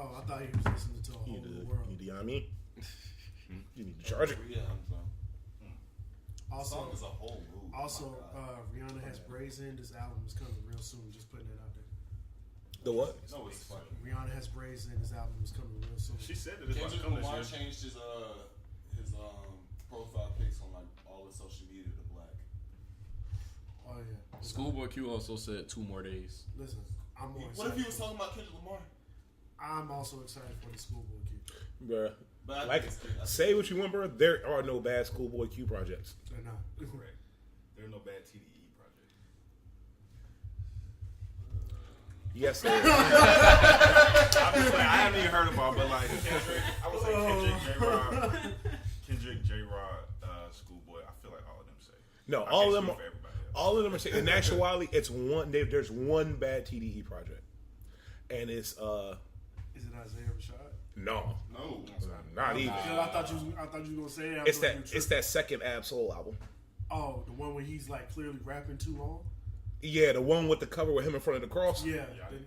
Oh, I thought he was listening to a whole new world. You know what I mean? You need to charge it. Also, song is a whole move. Also, Rihanna has braids in. This album is coming real soon. Just putting it out there. The what? No, it's fucking. Rihanna has braids in. This album is coming real soon. She said that it's about to Kendrick come this Lamar year. changed his profile pics on like all the social media to black. Oh yeah. Schoolboy Q also said 2 more days. Listen, I'm more. What if he was excited talking about Kendrick Lamar? I'm also excited for the Schoolboy Q. Bruh. But I Like, think say what you want, bro. There are no bad Schoolboy Q projects. They're not. Correct. There are no bad TDE projects. Yes, sir. I haven't even heard about, but like Kendrick, I would say Kendrick, J-Rod, Schoolboy. I feel like all of them say. No, I all of can't them. speak for everybody else. All of them are saying. In actuality, it's one. There's one bad TDE project, and it's Is it Isaiah Rashad? no, not even. I thought you was gonna say that. It's that second Ab Soul album. Oh, the one where he's like clearly rapping too long. Yeah, the one with the cover with him in front of the cross. Yeah,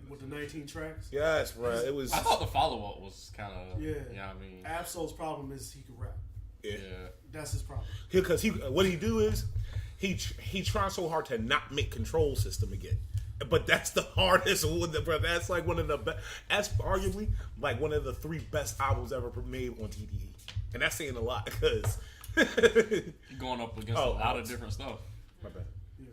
with the 19 tracks. Yes, bro. It was. I thought the follow up was kind of. Yeah. Yeah, I mean. Absol's problem is he can rap. Yeah. That's his problem. Because what he do is he tries so hard to not make Control System again. But that's the hardest one, bro. That's like one of the best. That's arguably like one of the 3 best albums ever made on TDE, and that's saying a lot because You're going up against a lot of different stuff. My bad. Yeah.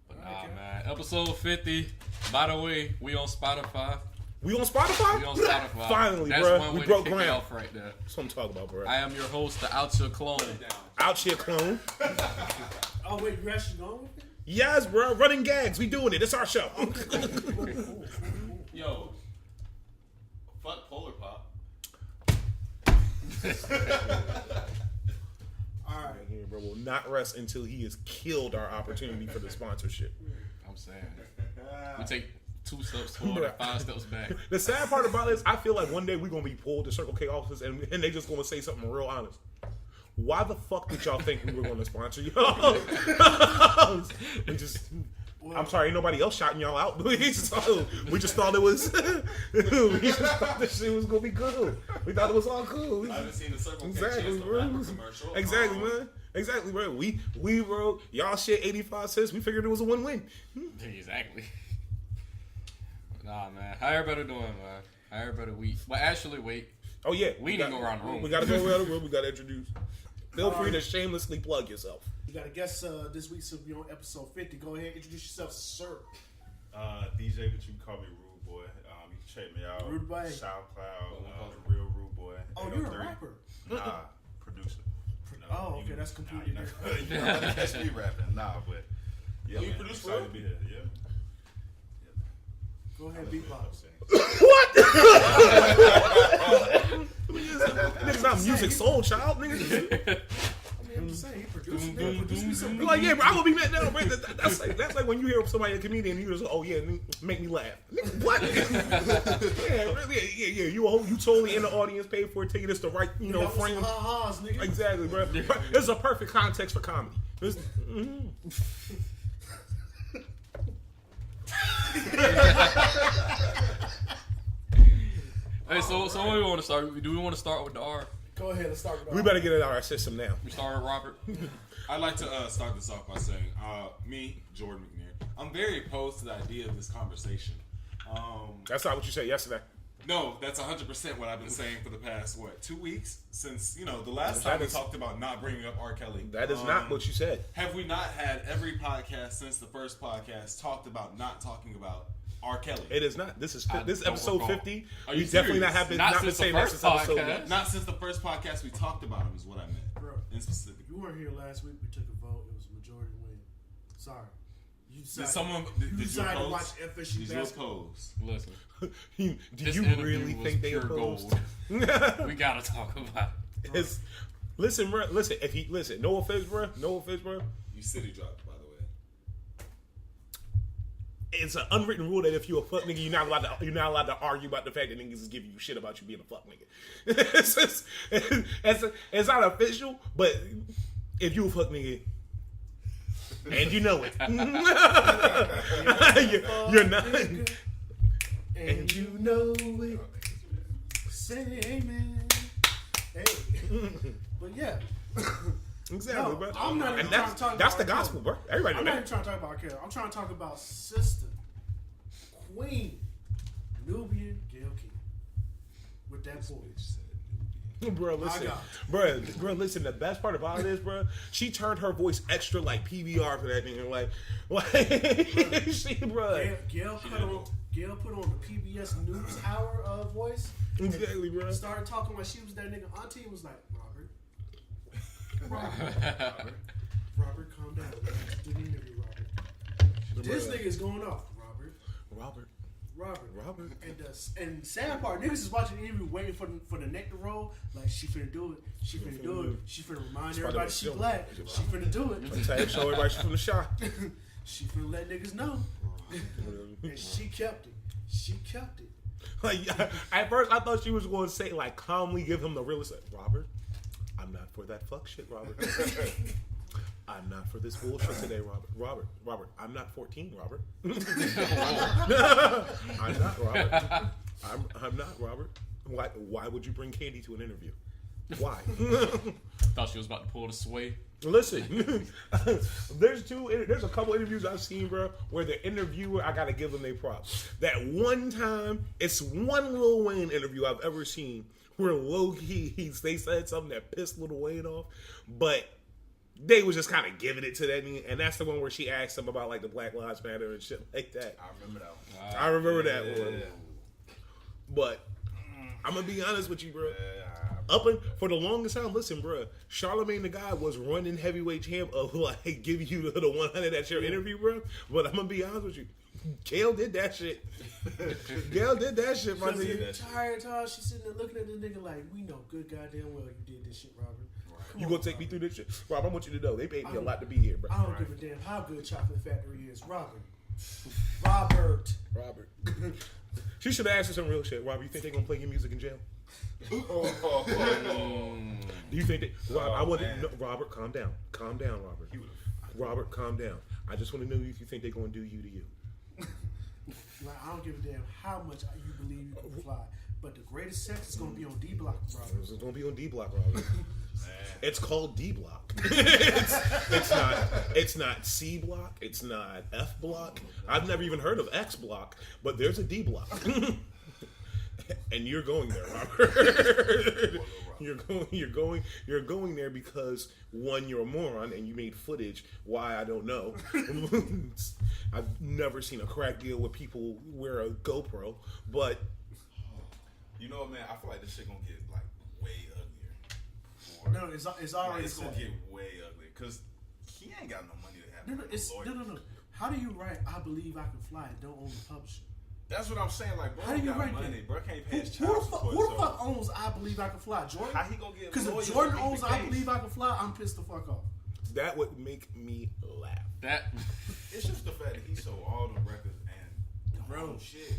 But nah, man. Episode 50. By the way, we on Spotify. We on Spotify? We on Spotify. Finally, That's bro. one We way broke to kick it ground. off right there. That's what I'm talking about, bro. I am your host, the Outchea clone. Outchea clone. Oh wait, you actually going with it? Yes, bro. Running gags. We doing it. It's our show. Yo, fuck Polar Pop. All right. Here, bro, will not rest until he has killed our opportunity for the sponsorship. I'm saying. We take 2 steps forward and 5 steps back. The sad part about it is I feel like one day we're going to be pulled to Circle K offices and they just going to say something real honest. Why the fuck did y'all think we were going to sponsor y'all? I'm sorry, ain't nobody else shouting y'all out. We just thought it was. We just thought this shit was gonna be cool. We thought it was all cool. I haven't seen the Circle K Exactly, Chance the bro. Rapper commercial. Exactly, man. Exactly, bro. We wrote y'all shit 85 cents. We figured it was a win-win. Exactly. Nah, man. How everybody doing, man? How everybody week? But actually, wait. Oh yeah, We didn't go around the room. We gotta go around the room. We gotta introduce. Feel free to shamelessly plug yourself. You got a guest this week, so be on episode 50. Go ahead, introduce yourself, sir. DJ, but you can call me Rudeboi. You can check me out. Rudeboi. SoundCloud, the real Rudeboi. Oh, you're a rapper. Nah, producer. Oh, okay, that's completely different. You're not gonna catch me rapping. Nah, but yeah, You man, produce excited for to be here. Yeah. Go ahead, beatbox. Niggas not music soul child, nigga. I'm just saying, he produced me some. Like, yeah, bro, I will be mad now, bro. That's like when you hear somebody, a comedian, and you just, oh yeah, make me laugh. Nigga, what? Yeah, really, yeah. You totally in the audience, paid for a ticket. It's the right, frame. Ha-has, nigga. Exactly, bro. This is a perfect context for comedy. Hey, so what do we want to start? Do we want to start with the R? Go ahead, let's start with We better get it out of our system now. We start with Robert. I'd like to start this off by saying, me, Jordan McNair, I'm very opposed to the idea of this conversation. That's not what you said yesterday. No, that's 100% what I've been saying for the past, 2 weeks? Since, the last time we talked about not bringing up R. Kelly. That is not what you said. Have we not had every podcast since the first podcast talked about not talking about R. Kelly? It is not. This is don't episode recall. 50. Are We you definitely serious? not Not been since the saying that first since episode podcast. 1. Not since the first podcast we talked about him is what I meant. Bro, In specific. you weren't here last week. We took a vote. It was a majority win. Sorry. You Did you decided to oppose? watch FSU Did you basketball. oppose? Listen, Do this you interview really was think they pure opposed? gold. We gotta talk about it. Listen, bro. Listen. No offense, bro. You city dropped, by the way. It's an unwritten rule that if you're a fuck nigga, you're not allowed to argue about the fact that niggas is giving you shit about you being a fuck nigga. It's not official, but if you a fuck nigga. And you know it. You're not. And you know it. Say amen. Hey. But yeah. Exactly, No, bro. I'm not even And trying to talk that's about the R. gospel, bro. Everybody know I'm not that. even trying to talk about R. Kelly. I'm trying to talk about sister, queen, Nubian Gail King. With that voice. Bro, listen, bro, listen. The best part about it is, bro, she turned her voice extra like PBR for that thing, like she, bro. Gail put on the PBS News Hour voice. Exactly, bro. Started talking like she was that nigga auntie. And was like, Robert, calm down. Do the interview, Robert. This nigga is going off, Robert. And sad part, niggas is watching the interview waiting for the neck to roll. Like, she finna do it. She finna remind everybody she black. She finna do it. I'm tired. Show everybody she from the shot. She finna let niggas know. And she kept it. Like, at first, I thought she was going to say, like, calmly give him the real estate. Robert, I'm not for that fuck shit, Robert. I'm not for this bullshit today, Robert, I'm not 14, Robert. I'm not, Robert. I'm not, Robert. Why would you bring Candy to an interview? Why? Thought she was about to pull the sway. Listen, there's a couple interviews I've seen, bro, where the interviewer, I gotta give them their props. That one time, it's one Lil Wayne interview I've ever seen where low-key, they said something that pissed Lil Wayne off, but they was just kind of giving it to that, and that's the one where she asked him about like the Black Lives Matter and shit like that. I remember that one. I remember that one. But I'm gonna be honest with you, bro. For the longest time, listen, bro. Charlamagne the God was running heavyweight champ of like giving you the 100 at your interview, bro. But I'm gonna be honest with you. Gail did that shit. Gail did that shit, my nigga. The entire time she's sitting there looking at this nigga like, we know good goddamn well you did this shit, Robert. You gonna take me through this shit? Rob, I want you to know they paid me a lot to be here, bro. I don't give a damn how good Chocolate Factory is. Robert. She should have asked her some real shit. Rob, you think they gonna play your music in jail? Do you think they? Rob, I want to. No, Robert, calm down, Robert. Robert, calm down. I just want to know if you think they're gonna do you to you. Like, I don't give a damn how much you believe you can fly, but the greatest sex is gonna be on D Block, Robert. It's gonna be on D Block, Robert. It's called D Block. It's not C Block. It's not F Block. I've never even heard of X Block, but there's a D Block. And you're going there, Robert. You're going there because one, you're a moron and you made footage. Why, I don't know. I've never seen a crack deal where people wear a GoPro, but you know what, man? I feel like this shit gonna get like way uglier. No, it's already it's gonna set. get way uglier because he ain't got no money to have. No. How do you write I believe I can fly and don't own the publisher? That's what I'm saying. Like, bro, how do you got write money. that? Bro, can't pay his Who child the support. fuck owns I believe I can fly? Jordan? How he gonna get? Because if Jordan owns I believe I can fly, I'm pissed the fuck off. that would make me laugh. It's just the fact that he sold all the records and bro shit.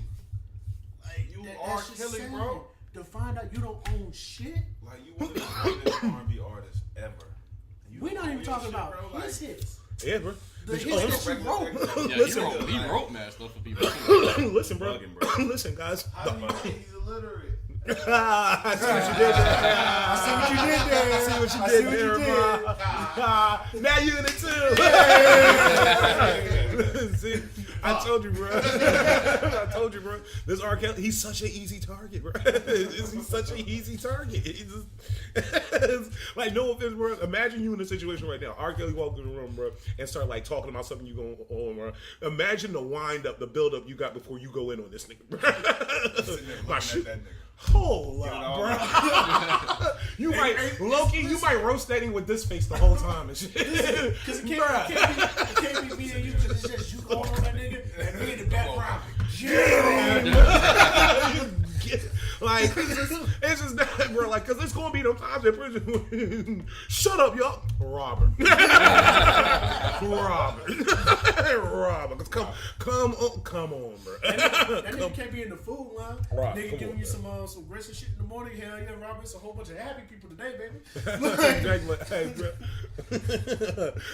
Like you are killing, bro. To find out you don't own shit. Like you one of the greatest R&B artists ever. We're not even talking about his hits. Yeah, bro. The hits that you wrote. Yeah, Listen, he wrote mad stuff for people. Listen, bro. Bugging, bro. Listen, guys. How do you think he's illiterate? I see what you did there. I see what you did there, bro. Now you in it too. See, I told you, bro. This R. Kelly, he's such an easy target, bro. He's such an easy target. He's just, like, no offense, bro. Imagine you in a situation right now. R. Kelly walk in the room, bro, and start like talking about something you going on, bro. Imagine the wind up, the build up you got before you go in on this nigga, bro. My shit. Hold up, bro. You might, Loki, you might roast that in with this face the whole time and shit. Because it can't be me and you, because it's just you going on that nigga and me in the background. Like, it's just that, bro. Like, cause it's gonna be those times in prison. Shut up, y'all. Robert. Cause come on, bro. That nigga can't be in the food line. Right, Nigga giving you some aggressive shit in the morning. Hell yeah, Robert. It's a whole bunch of happy people today, baby. Exactly. Hey, bro.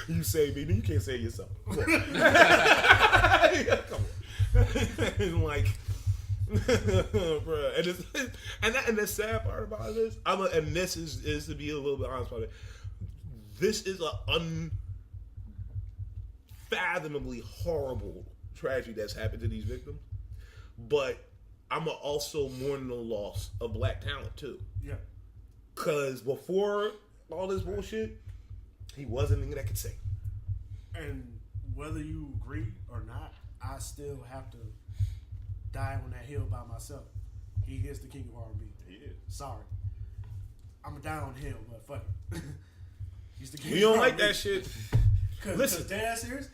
You say me, then you can't say it yourself. Come on. Like, Bruh. And the sad part about this, and this is to be a little bit honest about it. This is an unfathomably horrible tragedy that's happened to these victims. But I'm also mourning the loss of black talent too. Yeah. Cause before all this bullshit, he wasn't a nigga that could sing. And whether you agree or not, I still have to die on that hill by myself. He is the king of R&B. He is. Sorry. I'm going to die on the hill, but fuck it. He's the king We of don't R&B. like that shit. Listen. Dead ass serious,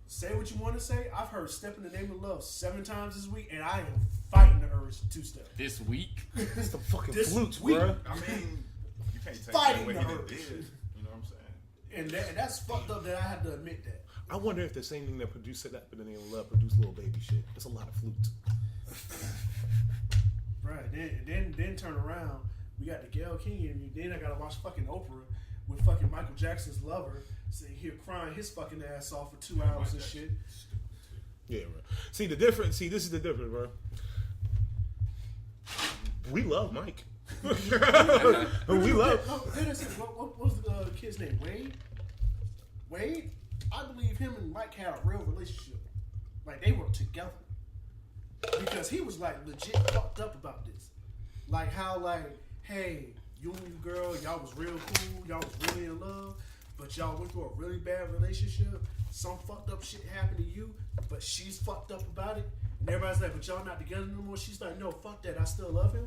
say what you want to say. I've heard Step in the Name of Love 7 times this week, and I am fighting the urge to two-step. This week? It's the fucking This flutes, week. bro. I mean, you can't take Fighting away the what he urge. did. You know what I'm saying? And that's fucked up that I have to admit that. I wonder if the same thing that produced Set Up in the Name of Love produced Little Baby shit. There's a lot of flutes. Right. Then turn around. We got the Gayle King interview. Then I gotta watch fucking Oprah with fucking Michael Jackson's lover sitting here crying his fucking ass off for 2 hours and shit. Yeah, bro. See the difference. See, this is the difference, bro. We love Mike. We love. What was the kid's name? Wade? I believe him and Mike had a real relationship. Like, they were together. Because he was, like, legit fucked up about this. Like, how, like, hey, you and your girl, y'all was real cool, y'all was really in love, but y'all went through a really bad relationship. Some fucked up shit happened to you, but she's fucked up about it. And everybody's like, but y'all not together no more. She's like, no, fuck that. I still love him.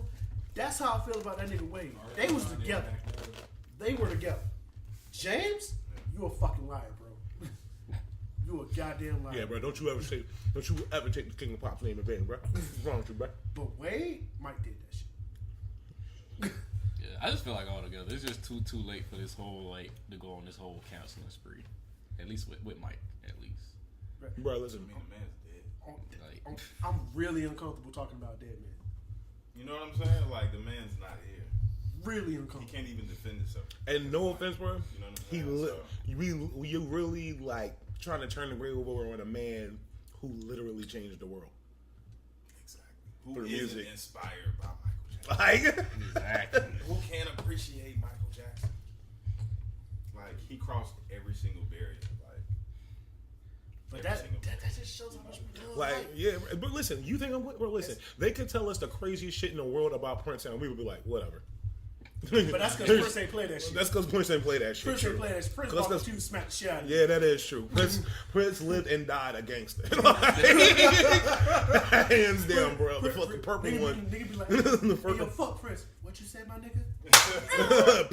That's how I feel about that nigga Wade. They was together. They were together. James, you a fucking liar, bro. You a goddamn liar. Yeah, bro. Don't you ever take the King of Pop's name in vain, bro. What's wrong with you, bro? But Wade, Mike did that shit. Yeah, I just feel like altogether, it's just too late for this whole, like, to go on this whole counseling spree. At least with Mike, at least. Bro, listen. I mean, the man's dead. Like, I'm really uncomfortable talking about dead man. You know what I'm saying? Like, the man's not here. Really He uncomfortable. can't even defend himself. And no offense, bro. You know what I'm saying? You really like trying to turn the grave over on a man who literally changed the world. Exactly. For Who isn't music. inspired by Michael Jackson? Like, exactly. Who can't appreciate Michael Jackson? Like, he crossed every single barrier. Like, But every that single just shows how much we love like, Mike. yeah, but listen, you think bro, listen, they could tell us the craziest shit in the world about Prince and we would be like, whatever. But that's because Prince ain't play that shit. That's because Prince ain't play that shit. Prince True. ain't play that shit. Prince That's bought 'cause- you smack the shit out of you. Yeah, that is true. Prince lived and died a gangster. Hands down, bro. The fucking purple Nigga one. be like, The hey, yo, purple fuck Prince. What you say, my nigga?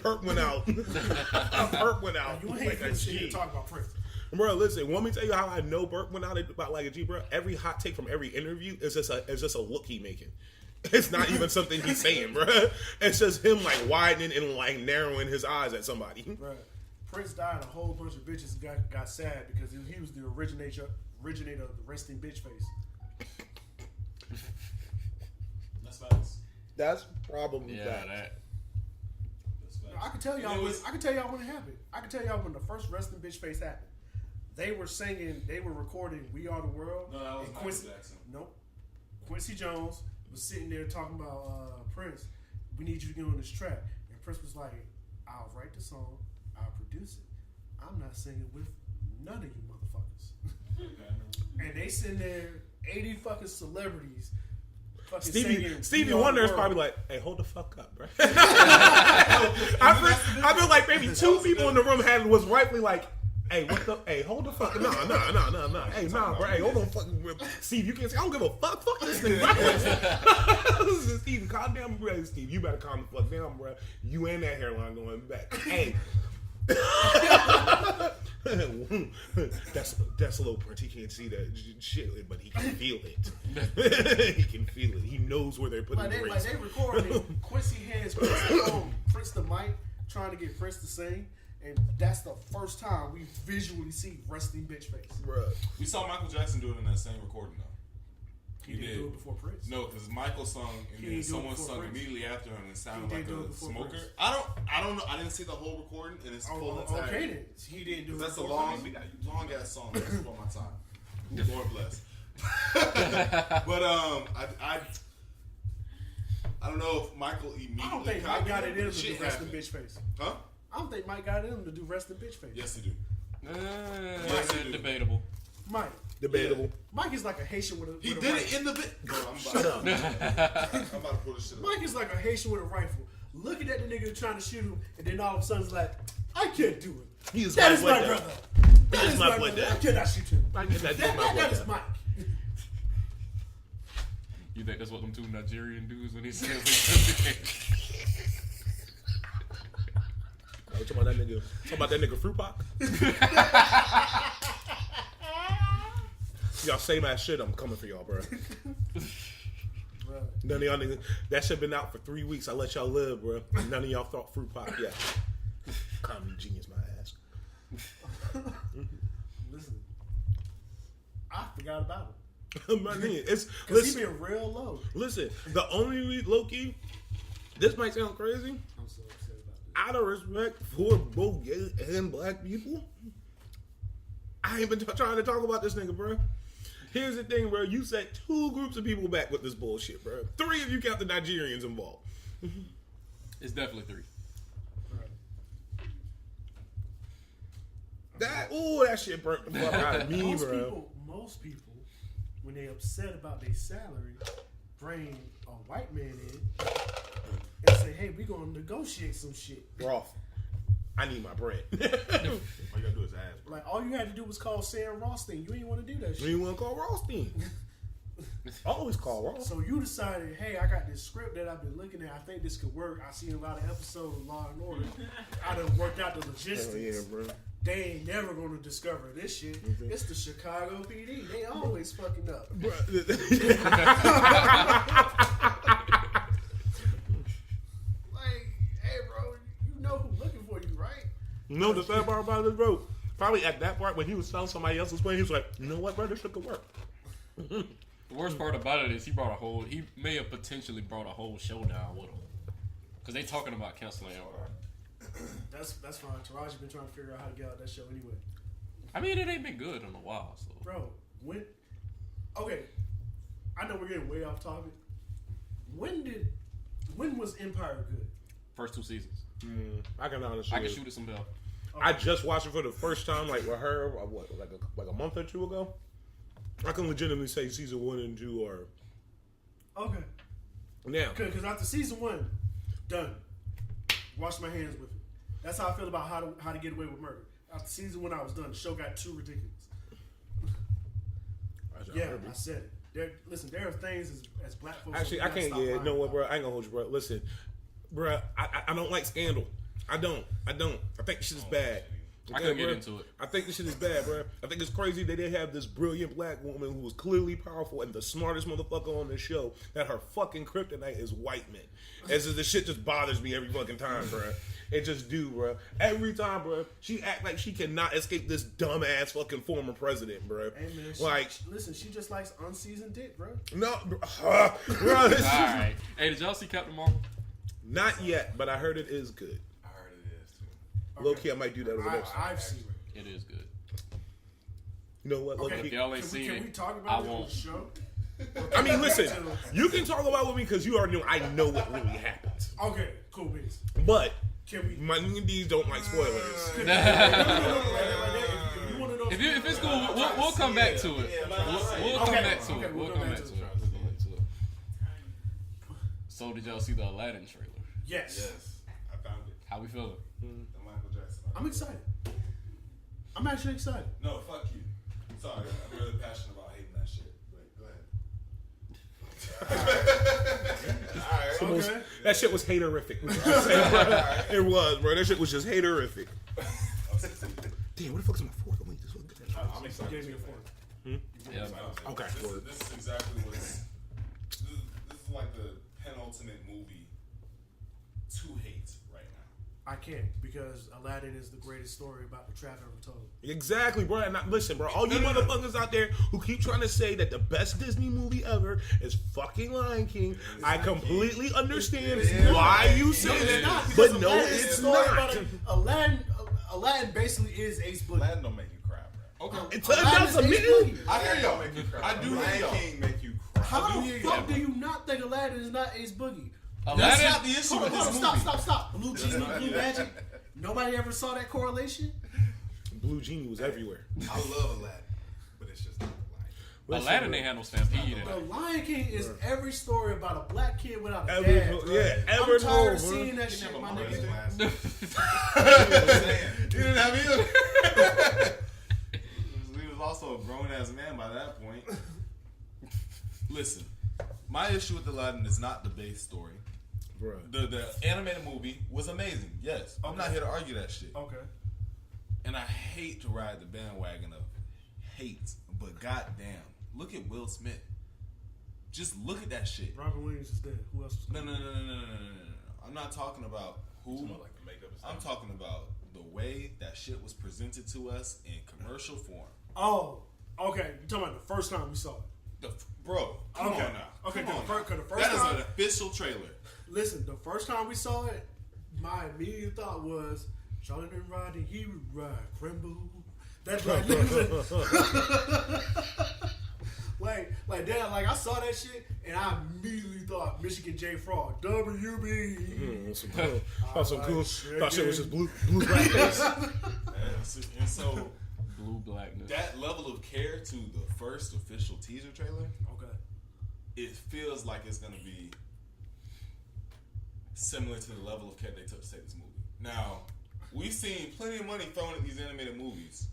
perp went out. Perp went out. You ain't Like a finna sit here G. and talk about Prince. Bro, listen. Want me to tell you how I know Burp went out about like a G, bro? Every hot take from every interview is just a look he making. It's not even something he's saying, bro. It's just him like widening and like narrowing his eyes at somebody. Right. Prince died. A whole bunch of bitches got sad because he was the originator of the resting bitch face. That's facts. That's probably Yeah, that. That's facts. I can tell y'all. And it was- I can tell y'all when it happened. I can tell y'all when the first resting bitch face happened. They were singing. They were recording "We Are the World." No, that was and Michael Jackson. Nope. Quincy Jones was sitting there talking about Prince. We need you to get on this track, and Prince was like, "I'll write the song. I'll produce it. I'm not singing with none of you motherfuckers." And they sitting there, 80 fucking celebrities. Fucking singing, Stevie "We Are Wonder the is World." probably like, "Hey, hold the fuck up, bro." I feel like maybe two people in the room was rightfully like, "Hey, what the? Hey, hold the fuck! No. Hey, nah, bro. Hey, hold on, fucking Steve. You can't say I don't give a fuck. Fuck this thing, bro." Steve, calm down, bro. Steve, you better calm the fuck down, bro. You and that hairline going back. Hey. That's a little part. He can't see that shit, but he can feel it. He can feel it. He knows where they're putting the Like they recording. Quincy hands Prince the mic, trying to get Prince to sing, and that's the first time we visually see resting bitch face. Bruh. We saw Michael Jackson do it in that same recording though. He didn't do it before Prince. No, because Michael sung and He then didn't do it someone before sung Prince. immediately after him and sounded He like didn't do it a before smoker. Prince. I don't know. I didn't see the whole recording and it's full of time. Okay then. He didn't do it. That's a before long, Prince. long ass song. That's before my time. Lord bless. But I don't know if Michael immediately. I don't think Mike got it in him to do Shit rest in happened. bitch face. Huh? I don't think Mike got it in him to do rest in bitch face. Yes, they do. Debatable. Mike. Debatable. Mike is like a Haitian with a He with a did rifle. it in the bit. Bro, Shut up. I'm about to pull this shit up. Mike is like a Haitian with a rifle, looking at the nigga trying to shoot him, and then all of a sudden he's like, I can't do it. He is That my is blood my dad. brother. That is my blood brother. I dad. cannot shoot him. That is my blood That is dad. Mike. You think that's what them two Nigerian dudes when he said Oh, talking about that nigga fruit pop. Y'all same ass shit. I'm coming for y'all, bro. None of y'all niggas. That shit been out for 3 weeks. I let y'all live, bro. None of y'all thought fruit pop. Yeah, comedy genius, my ass. Listen, I forgot about him. My nigga, it's Because he listen. been real low. Listen, the only Loki. This might sound crazy. I'm so upset about this. Out of respect for both gay and black people, I ain't been trying to talk about this nigga, bro. Here's the thing, bro. You set 2 groups of people back with this bullshit, bro. 3 if you count the Nigerians involved. It's definitely 3. That shit burnt the fuck out of me, Most people, when they upset about their salary, bring a white man in and say, "Hey, we gonna negotiate some shit." Roth, I need my bread. All you gotta do is ask, bro. Like all you had to do was call Sam Rothstein. You ain't want to do that You shit. ain't want to call Rothstein. Always call Roth. So you decided, hey, I got this script that I've been looking at. I think this could work. I seen a lot of episodes of Law and Order. I done worked out the logistics. Hell yeah, bro. They ain't never gonna discover this shit. It's the Chicago PD. They always fucking up. Like, hey, bro, you know who's looking for you, right? You know the sad part about this, bro? Probably at that part when he was telling somebody else's plan, he was like, you know what, bro, this shit could work. The worst part about it is he may have potentially brought a whole showdown with him. Because they talking about canceling it. That's fine. Taraji been trying to figure out how to get out that show anyway. I mean, it ain't been good in a while, so. Bro, okay, I know we're getting way off topic. When was Empire good? First 2 seasons. I can honestly. I can shoot it some bell. I just watched it for the first time, like with her, like a month or 2 ago. I can legitimately say season 1 and 2 are Okay. now. Because after season 1, done. Wash my hands with it. That's how I feel about how to get away with murder. After season 1, I was done. The show got too ridiculous. Yeah, I said it. There are things as black folks. Actually, I can't. Yeah, you know what, bro? I ain't gonna hold you, bro. Listen, bro, I don't like Scandal. I don't. I think this shit is bad. I couldn't get into it. I think this shit is bad, bro. I think it's crazy that they have this brilliant black woman who was clearly powerful and the smartest motherfucker on this show, that her fucking kryptonite is white men. As if this shit just bothers me every fucking time, bro. It just do, bro. Every time, bro. She act like she cannot escape this dumbass fucking former president, bro. Hey, man, she just likes unseasoned dick, bro. No, bro. Alright. Hey, did y'all see Captain Marvel? Not yet, but I heard it is good. I heard it is too. Low key, I might do that over next time. I've seen it. It is good. You know what? Low Okay. If key. y'all ain't seen Can it, we talk I about it on won't. the show? I mean, listen. You can talk about it with me because you already know I know what really happens. Okay, cool beans. But Can we? my niggas don't like spoilers. If you want to know, If it's cool, we'll come back to it. We'll come back to it. We'll come back to it. So did y'all see the Aladdin trailer? yes. Yes, I found it. How we feeling? The Michael Jackson. I'm excited. I'm actually excited. No, fuck you. Sorry, I'm really passionate about hating that shit. But go ahead. All right. Okay. That shit was haterific. It was, bro. That shit was just haterific. Damn, what the fuck's my fork? I'm this one. I'm excited. Gave me a fork. Yeah. Okay. This is exactly what's. This is like the penultimate movie to hate right now. I can't because Aladdin is the greatest story about the trap ever told. Exactly, bro. And listen, bro. All you motherfuckers out there who keep trying to say that the best Disney movie ever is fucking Lion King, I completely understand why you say that, but no, it's not. Aladdin basically is Ace Boogie. Aladdin don't make you cry, bro. Okay. It turns Aladdin out is some Ace niggas. Boogie. I hear y'all. Make you cry. I do hear Lion y'all. King make you cry. How I do the hear fuck you. do you not think Aladdin is not Ace Boogie? That's Aladdin. not the issue with this movie. Stop. Blue Genie, Blue Magic. Nobody ever saw that correlation. Blue Genie was everywhere. I love Aladdin, but it's just not Aladdin. Aladdin ain't had no stampede in The it. Lion King is every story about a black kid without a Every- dad. Bro. yeah, I'm every tired of home, seeing bro. that shit, my nigga. You didn't have either. He was also a grown ass man by that point. Listen, my issue with Aladdin is not the base story. Bro. The animated movie was amazing. Yes, I'm not here to argue that shit. Okay. And I hate to ride the bandwagon of hate, but goddamn, look at Will Smith. Just look at that shit. Robin Williams is dead. Who else was No. I'm not talking about who. Like the makeup and I'm stuff. talking about the way that shit was presented to us in commercial form. Oh, okay. You talking about the first time we saw it? Bro, come Okay. on now. Okay, Come on the now. first That is time- an official trailer. Listen, the first time we saw it, my immediate thought was Charlie didn't ride and he would ride Crimble. That's like like that. Like I saw that shit and I immediately thought Michigan J Frog, WB. Some cool. Some cool. shit, Thought shit was dude. just blue black face. And so Blue blackness. that level of care to the first official teaser trailer, Okay. it feels like it's gonna be similar to the level of care they took to take this movie. Now, we've seen plenty of money thrown at these animated movies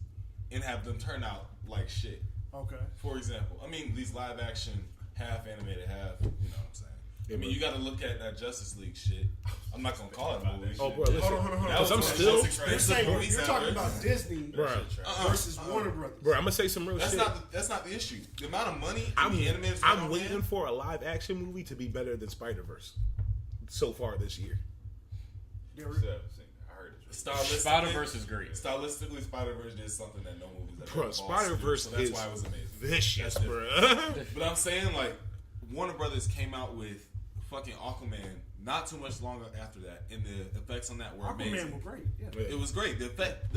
and have them turn out like shit. Okay. For example, I mean these live action, half animated, half, you know what I'm saying. I mean, you got to look at that Justice League shit. I'm not gonna call it a movie. Oh, shit. bro, listen. Hold on. That Because was I'm one of the still, most You're expensive saying movies you're talking ever. about Disney bro. versus Warner Brothers. Bro, I'm gonna say some real That's shit. that's not the issue. The amount of money in I'm the animated I'm waiting for a live action movie to be better than Spider-Verse so far this year. There- I heard it. Spider-Verse is great. Stylistically, Spider-Verse did something that no movies ever Bro, involved. Spider-Verse So that's is why it was amazing. vicious, That's bro. But I'm saying, like, Warner Brothers came out with fucking Aquaman not too much longer after that, and the effects on that were amazing. Aquaman was great. Yeah. It was great. The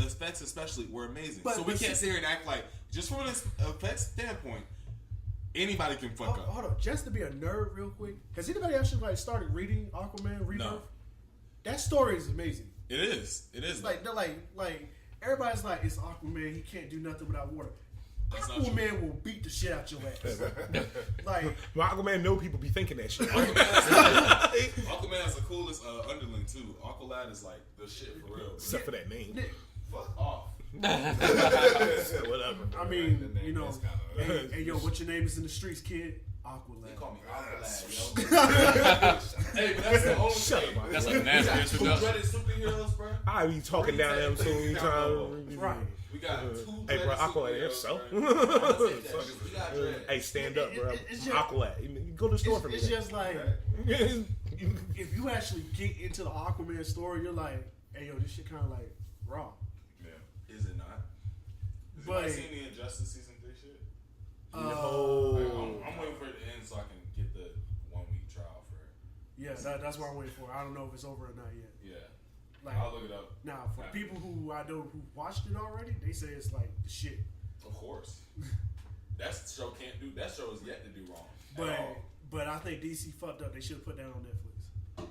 effects especially were amazing. But so we the can't si- sit here and act like, just from an effects standpoint, anybody can fuck up. Hold on, just to be a nerd real quick. Has anybody actually like started reading Aquaman Rebirth? No. That story is amazing. It is. It is. Like they're like everybody's like it's Aquaman. He can't do nothing without water. That's not Aquaman will beat the shit out your ass. Like But Aquaman know people be thinking that shit. Aquaman is the coolest underling too. Aqualad is like the shit for real. Except for that name. Fuck off. Whatever. I mean, The name you know, is kinda- hey yo, what your name is in the streets, kid? Aqualad. Call me Aqualad, yo. Hey, but that's the only Shut thing. up. That's a We nasty got two introduction. dreaded superheroes, bro. I be talking down to them so many times. Right. We got two Hey, bro, dreaded Aqualad, superheroes, so. bro. I'm gonna take that shit. We got dread. Hey, stand up, bro. It's just- Aqualad. You go to the store for me. It's just like then. if you actually get into the Aquaman story, you're like, hey yo, this shit kind of like raw. Yeah. Is it not? Has But- anybody seen the Injustice season 3 shit? No. I'm waiting for it to end so I can get the 1 week trial for it. Yeah, that's what I'm waiting for. I don't know if it's over or not yet. Yeah. Like I'll look it up. now, for people who I know who watched it already, they say it's like the shit. Of course. That show can't do. That show is yet to do wrong. But At all. but I think DC fucked up. They should have put that on Netflix.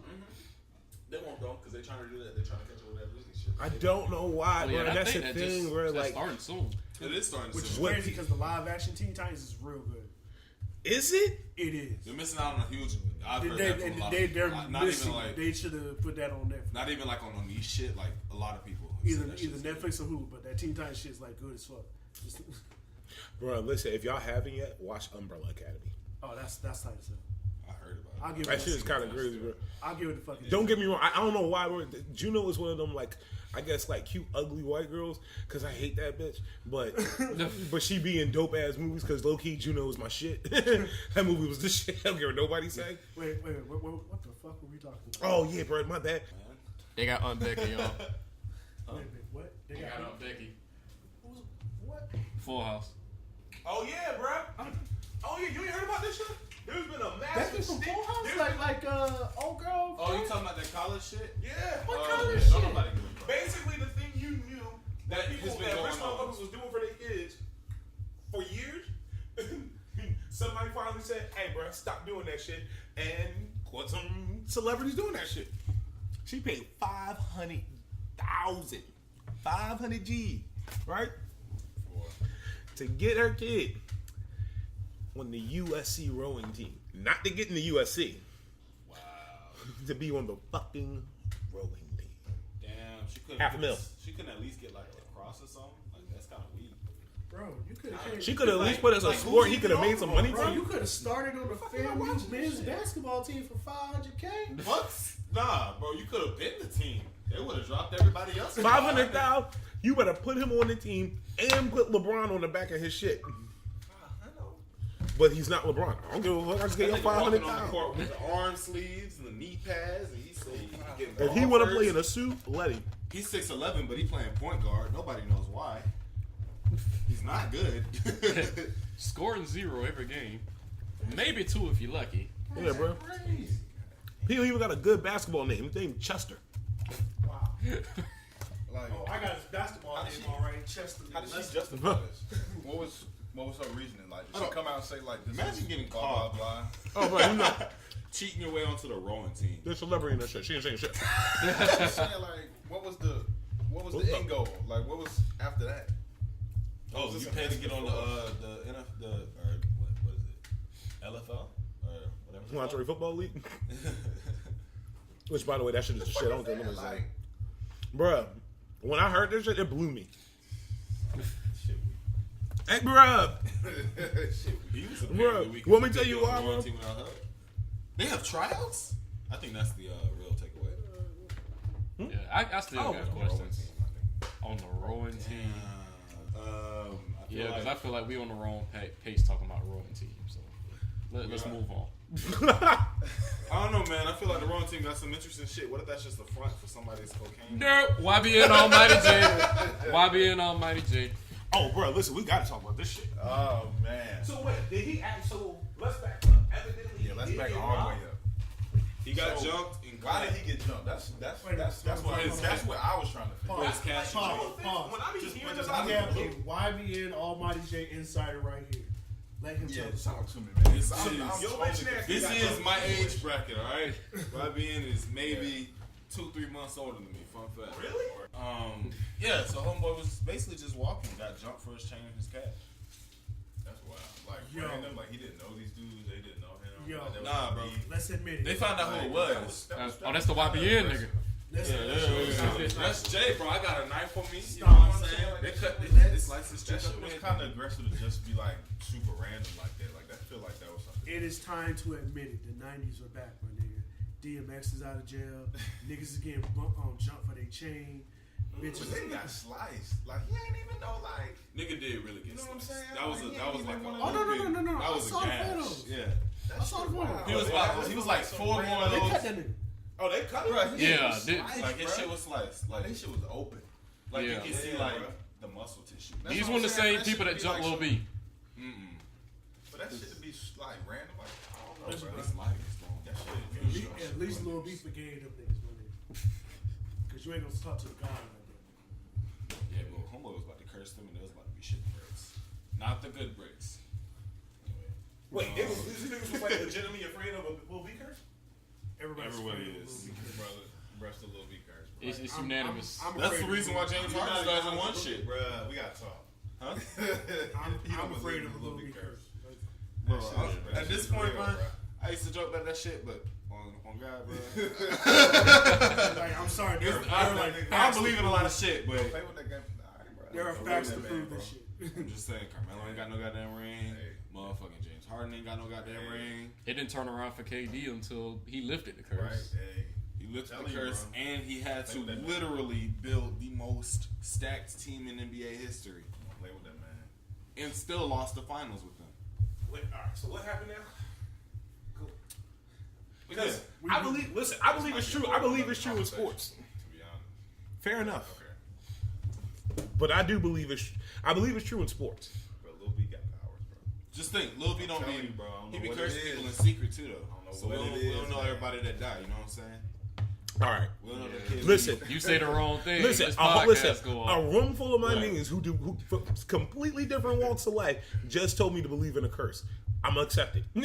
They won't though, because they're trying to do that. They're trying to catch up with that Disney shit. I don't know why, Oh, yeah, bro. I That's the think that thing, just, bro. that's Like, starting soon. It is starting to Which is see. What crazy pe- because the live action Teen Titans is real good. is it? It is. You're missing out on a huge. I've heard They, that from a lot they, of they're people. Not missing. even like. They should have put that on Netflix. Not even like on niche shit. Like a lot of people. have Either said that shit's good. Netflix or Hulu, but that Teen Titans shit is like good as fuck. Bro, listen, if y'all haven't yet, watch Umbrella Academy. Oh, that's tight as hell. I heard about it. I'll give That it. shit is kind of crazy, bro. I'll give it the fucking. Don't get me wrong. I don't know why. Juno is one of them, like, I guess, like, cute, ugly white girls, because I hate that bitch. But but she be in dope-ass movies, because low-key, Juno is my shit. That movie was the shit. I don't care what nobody say. Wait. What the fuck were we talking about? Oh, yeah, bro, my bad. They got Aunt Becky, y'all. Wait, what? They They got got Aunt Becky. what? Full House. Oh, yeah, bro. Oh, yeah, you ain't heard about this shit? There's been a Becky from Full House? Like old girl? Oh, you talking about that college shit? Yeah. What Oh, kind of yeah, shit? don't nobody give a fuck. Basically, the thing you knew that people, has been that going rich on. motherfuckers was doing for their kids for years, somebody finally said, hey, bro, stop doing that shit. And caught some celebrities doing that shit. She paid 500,000, 500 G, right, to get her kid on the USC rowing team. Not to get in the USC. Wow. To be on the fucking rowing team. Damn, she couldn't. $500,000. She couldn't at least get like lacrosse or something. Like that's kind of weak. Bro, you could have. She could have at least put as a sport. He could have made some money Bro, from. you could have started on the family men's basketball team for $500K. What? Nah, bro, you could have been the team. They would have dropped everybody else. 500,000. You better put him on the team and put LeBron on the back of his shit. I know. But he's not LeBron. I don't give a fuck. I just gave him Walking on the 500,000. court with the arm sleeves and the knee pads, and he said he getting If he want to play in a suit, let him. He's 6'11", but he playing point guard. Nobody knows why. He's not good. Scoring 0 every game. Maybe 2 if you're lucky. Yeah, bro. crazy. He even got a good basketball name. His name's Chester. Wow. Like, Oh, I got his basketball How name did she- already. Chester. how did she justify this? What was her reasoning? Like, did she come out and say like, this Imagine is getting blah, caught. blah, blah? Oh, bro, you know. Cheating your way onto the rowing team. There's celebrity in that shit. She ain't saying shit. I'm saying, like, what was the end goal? Like, what was after that? Oh, Was you this paid to get on before? what is it? LFL or whatever. it's Lingerie called? Football League. Which, by the way, that shit is the shit. I don't care what nobody's saying. Like, Bruh, when I heard this shit, it blew me. Shit. Hey, bruh. shit. He was Bruh, we want me could to tell you get on why, the rowing bro? team without her. They have tryouts. I think that's the real takeaway. Yeah, I still Oh, got The rowing questions team, I think. on the rowing team. I feel Yeah, because like- I feel like we on the wrong pace talking about rowing team. So let's move on. I don't know, man. I feel like the rowing team got some interesting shit. What if that's just a front for somebody's cocaine? No, YBN Almighty J. YBN Almighty J. Oh, bro, listen, we got to talk about this shit. Oh man. So, wait, did he act so? Let's back up. Evidently, Yeah, let's he back did all get the way robbed. up. He got So, jumped and Why did he get jumped? That's what I was trying to figure His out. cash. Pause. When I be Just- hearing just- about We have it, a YBN Almighty J insider right here. Let him Yeah, tell us. talk to me, man. This I'm is- totally confused. This is my age bracket, all right? YBN is maybe 2-3 months older than me. Fun fact. Really? Yeah. So homeboy was basically just walking, got jumped for his chain and his cash. That's wild. Like, Yo. random, like he didn't know these dudes, they didn't know him. Yo. Like, there was Nah, no bro. beef. Let's admit it. They found out who it was. Oh, that's the YBN nigga. Let's That's Jay, bro. I got a knife on me. You know Stop. what I'm saying? They cut this license That check shit up. was kind of aggressive to just be like super random like that. Like, I feel like that was something. It is time to admit it. The 90s are back, my nigga. DMX is out of jail. Niggas is getting jumped for their chain. But Bitches. they got sliced. Like, he ain't even know, like, Nigga did really get You know what I'm sliced. saying? That was Like, he like ain't a even Oh, wanna- no. That I was saw a the gash. photos. Yeah. that I saw shit the photo. wild. He was like Some four more random- of They those. cut that nigga. Oh, they cut it? Yeah, His did- sliced, Like his bruh. shit was sliced. Like His shit was open. Like Yeah. you can see Yeah, like bro. the muscle tissue. That's These what one I'm the saying. same That people should that be jumped like Lil some- B. But that shit to be like random, like, I don't know, bro. It's light. It's long. That shit. At least Lil B forgave them niggas, my nigga. Because you ain't gonna talk to the God like that. Yeah, but homeboy was about to curse them, and there was about to be shit bricks, not the good bricks. Anyway, Wait, these niggas was like legitimately afraid of a Lil B curse? Everybody's Everybody afraid of is. Lil B. Brother, breast a little bit curse, bro. It's unanimous. I'm that's afraid the reason why James Harden doesn't want shit, Bruh, we gotta talk. huh? I'm afraid of a Lil B curse. Bro, That shit is- that at shit this is point, real, man, bro. I used to joke about that shit, but on God, bro. Like, I'm sorry, I don't believe in a lot of shit, but Play with that game. Alright, bro. there are Play facts with to that prove man, this bro. shit. I'm just saying, Carmelo ain't got no goddamn ring. Hey. Motherfucking James Harden ain't got no goddamn ring. It didn't turn around for KD until he lifted the curse. Right, hey. He lifted the Telling you, curse, bro. and he had Play to with that man. literally build the most stacked team in NBA history, Play with that man. and still lost the finals with them. Wait, all right, so what happened now? Cool. Because Yeah. I believe it's true. I believe it's true in sports. To be honest. Fair enough. Okay. But I do believe I believe it's true in sports. But Lil B got powers, bro. Just think, Lil B don't telling be, you, bro, I don't he know be what cursing it people in is. secret too, though. don't know So what we it don't is, know man. everybody that died. You know what I'm saying? All right. We'll know the kids. Listen. You say the wrong thing. Listen, this podcast go a off. room full of my Right. niggas who completely different walks of life just told me to believe in a curse. I'm gonna accept it. I'm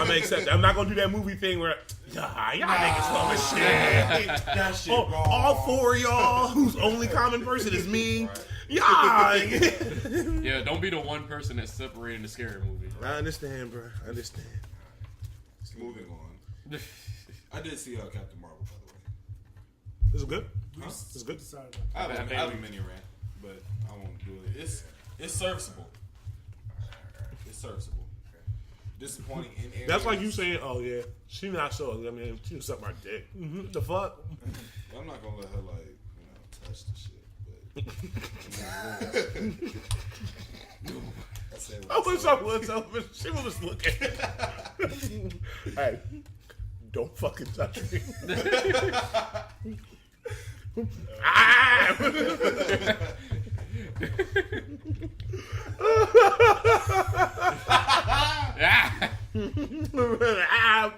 gonna accept it. I'm not gonna do that movie thing where y'all niggas full of shit. That shit Oh, wrong. all four of y'all whose only common person is me. Yeah. Yeah, don't be the one person that's separating the scary movie. I understand, bro. I understand. Moving on. I did see Captain Marvel, by the way. This is good. Huh? This is good. Sorry. I have a mini rant, but I won't do it. It's serviceable. It's serviceable. Disappointing in areas. That's like you saying, "Oh yeah, she not so." I mean, she sucked my dick. The fuck? I'm not gonna let her touch the shit. But I said What's up? She was just looking. Hey, don't fucking touch me.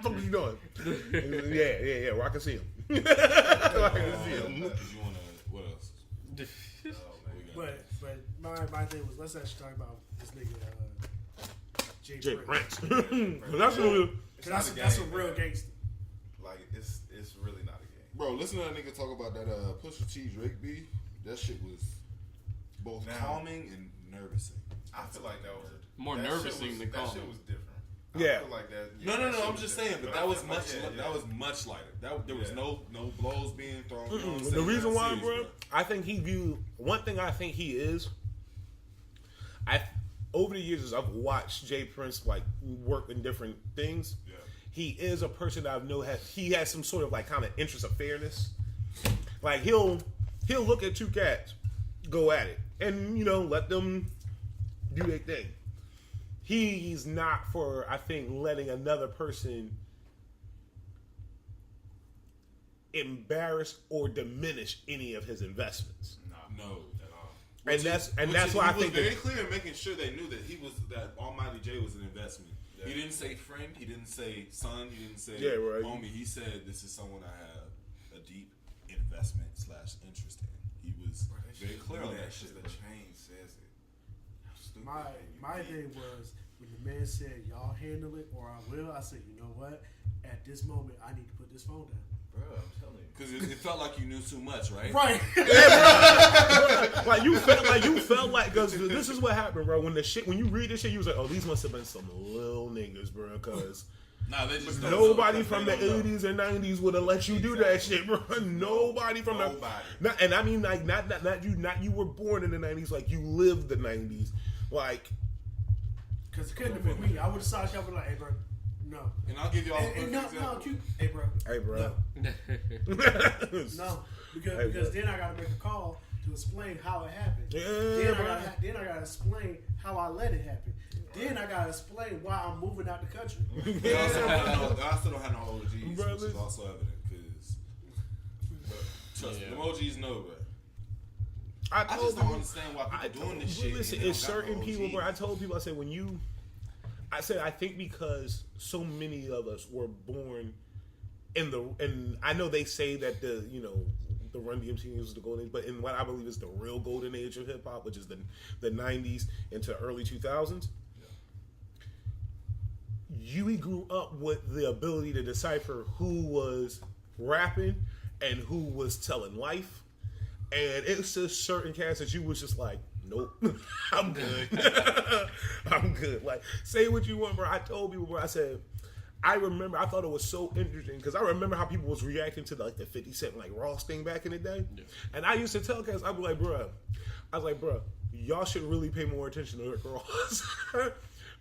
What you doing? Yeah. Well, I can see him. I can see him. You wanna what else? But my thing was, let's actually talk about this nigga Jay Jay Prince. Prince. That's what. That's a real gangster. Like it's really not a game. Bro, listen to that nigga talk about that Pusha T Drake beef. That shit was both Now- calming and nervousing. I feel like that was More that nervous shit was- than calm. That shit was different. Yeah. I feel like that. No, that shit I'm was just different. saying, but I that was feel much. like, That was much lighter. There was Yeah. no blows being thrown. You know what I'm The saying? reason why, Serious, bro, I think he viewed one thing. I think he is. Over the years, as I've watched Jay Prince like work in different things, Yeah. he is a person that I know he has some sort of like kind of interest of fairness. Like he'll look at two cats, go at it, and let them do their thing. He's not for, I think, letting another person embarrass or diminish any of his investments. No. At all. And that's why I think he was very that, clear in making sure they knew that Almighty J was an investment. Yeah. He didn't say friend. He didn't say son. He didn't say right. homie. He said this is someone I have a deep investment / interest in. He was Bro, that very shit clear on do that shit. The chain says it. How stupid My can you be? thing was when the man said y'all handle it or I will. I said, you know what? At this moment, I need to put this phone down. Bro, I'm telling you. Because it felt like you knew too much, right? Right. like you felt like, because this is what happened, bro. When you read this shit, you was like, oh, these must have been some little niggas, bro, because Nah, they just don't nobody know, from the they don't know. 80s and 90s would have let you do that shit, bro. Nobody from Nobody. and I mean, like, not you were born in the 90s, like you lived the 90s, like. Because it couldn't have been me. I would have saw you like, hey, bro, no. And I'll give you all a perfect No, example. hey, bro. Hey, bro. No, because Hey, bro. then I got to make a call to explain how it happened. Yeah, bro. Then I got to explain how I let it happen. Then I got to explain why I'm moving out the country. They also don't have no OGs, Bro, which is listen. also evident. Because trust me, Yeah. them OGs know, bro. I told just don't people- understand why people doing this Well, shit. listen, and they it's don't got certain no people, bro. I OGs. told people, I said, I think because so many of us were born and I know they say that the Run DMC was the golden age, but in what I believe is the real golden age of hip hop, which is the 90s into early 2000s. You grew up with the ability to decipher who was rapping and who was telling life. And it's just certain cats that you was just like, nope, I'm good. I'm good. Like, say what you want, bro. I told people, bro, I said, I thought it was so interesting because I remember how people was reacting to like the 50 Cent like Ross thing back in the day. Yeah. And I used to tell cats, I'd be like, bro, y'all should really pay more attention to Rick Ross.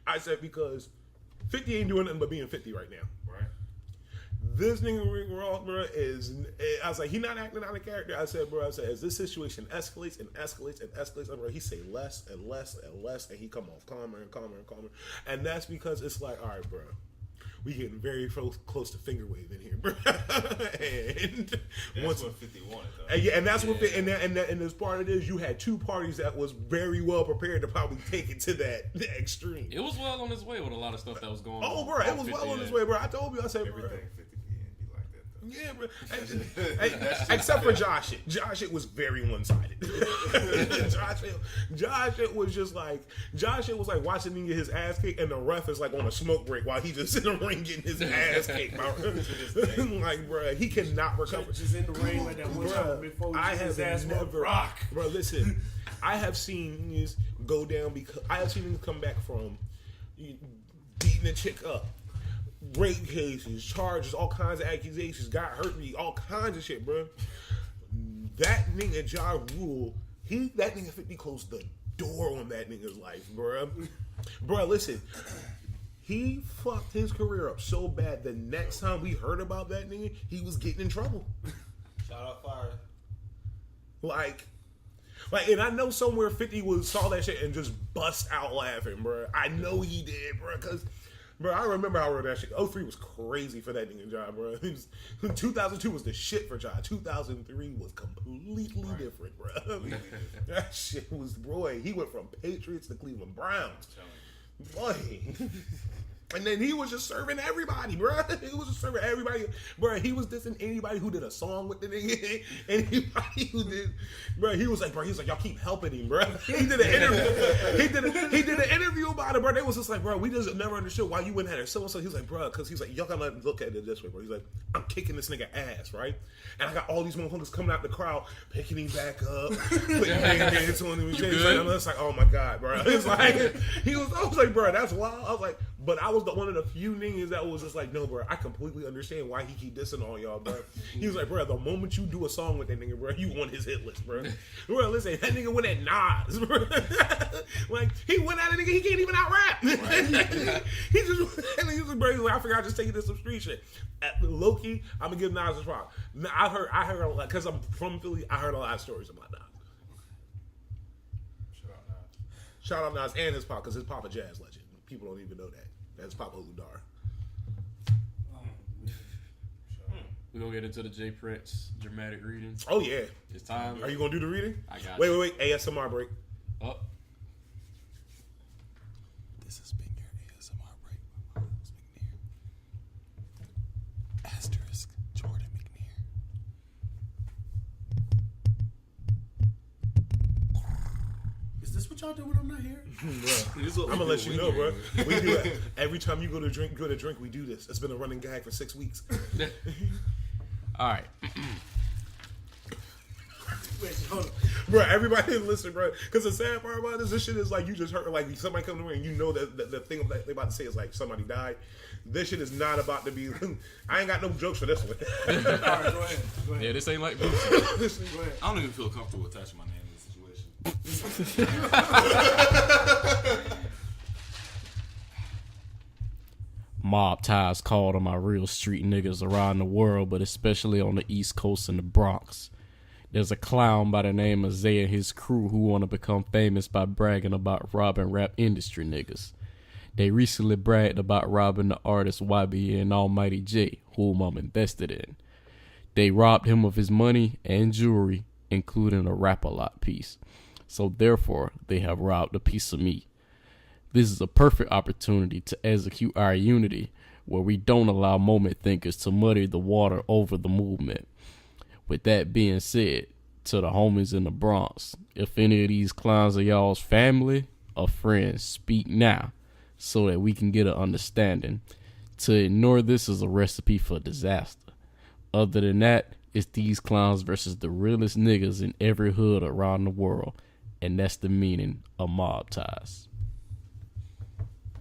I said, because 50 ain't doing nothing but being 50 right now. Right. This nigga Rick Ross, bro, I was like, he not acting out of character. I said, as this situation escalates and escalates and escalates, bro, he say less and less and less, and he come off calmer and calmer and calmer. And that's because it's like, all right, bro, we getting very close to finger waving here, bro. And That's what 50 wanted, though. and that's what, and as part of this, you had two parties that was very well prepared to probably take it to that extreme. It was well on its way with a lot of stuff that was going on. Oh, bro, it was well on its way, bro. I told you, I said, bro. Everything 50 be like that, though. Yeah, bro. Except for Josh shit. Josh shit was very one-sided. Josh shit was just like, Josh shit was like watching him get his ass kicked, and the ref is like on a smoke break while he just in the ring getting his ass kicked, bro. Like, bro, he cannot recover. Just in the ring like that one time before I have his ass never, rock. bro. Listen, I have seen niggas go down because I have seen niggas come back from beating a chick up, rape cases, charges, all kinds of accusations, got hurt me, all kinds of shit, bro. That nigga Ja Rule, that nigga 50 closed the door on that nigga's life, bro. Bro, listen. He fucked his career up so bad. The next time we heard about that nigga, he was getting in trouble. Shout out Fire. Like, and I know somewhere 50 saw that shit and just bust out laughing, bro. I know he did, bro, because, bro, I remember how I wrote that shit. 03 was crazy for that nigga Ja, bro. 2002 was the shit for Ja. 2003 was completely different, bro. That shit was, boy, he went from Patriots to Cleveland Browns. Boy. And then he was just serving everybody, bro. He was just serving everybody, bro. He was dissing anybody who did a song with the nigga. Anybody who did, bro. He was like, y'all keep helping him, bro. He did an interview. He did an interview about it, bro. They was just like, bro, we just never understood why you went at her. So he was like, bro, because he's like, y'all gotta look at it this way, bro. He's like, I'm kicking this nigga ass, right? And I got all these motherfuckers coming out the crowd, picking him back up, putting hands on him. I was like, oh my god, bro. It's like I was like, bro, that's wild. I was like, but I was one of the few niggas that was just like, no, bro, I completely understand why he keep dissing on y'all, bro. He was like, bro, the moment you do a song with that nigga, bro, you on his hit list, bro. Bro, listen, that nigga went at Nas, bro. Like, he went at a nigga, he can't even out rap. He just, bro, he's like, I forgot to take you to some street shit. At Loki, I'm gonna give Nas his rock. I heard a lot, because I'm from Philly, I heard a lot of stories about Nas. Shout out Nas and his pop, because his pop a jazz legend. People don't even know that. That's Papa Ludar. We're going to get into the J Prince dramatic reading. Oh, yeah. It's time. Are you going to do the reading? I got Wait, you. wait. ASMR break. Oh. This has been your ASMR break with Miles McNair. Asterisk Jordan McNair. Is this what y'all do when I'm not here? I'm gonna let you know, bro. We do it every time you go to drink. We do this. It's been a running gag for 6 weeks. All right. Wait, hold on. Bro, everybody listen, bro. Because the sad part about this shit is like you just heard like somebody come to me and you know that the thing that they about to say is like somebody died. This shit is not about to be. I ain't got no jokes for this one. All right, go ahead. Yeah, this ain't like Boosie. Go ahead. I don't even feel comfortable attaching my name to the situation. Mob ties called on my real street niggas around the world, but especially on the East Coast and the Bronx. There's a clown by the name of Zay and his crew who want to become famous by bragging about robbing rap industry niggas. They recently bragged about robbing the artist YB and Almighty J, whom I'm invested in. They robbed him of his money and jewelry, including a Rap-A-Lot piece. So therefore, they have robbed a piece of me. This is a perfect opportunity to execute our unity, where we don't allow moment thinkers to muddy the water over the movement. With that being said, to the homies in the Bronx, if any of these clowns are y'all's family or friends, speak now so that we can get an understanding. To ignore this is a recipe for disaster. Other than that, it's these clowns versus the realest niggas in every hood around the world. And that's the meaning of Mob Ties.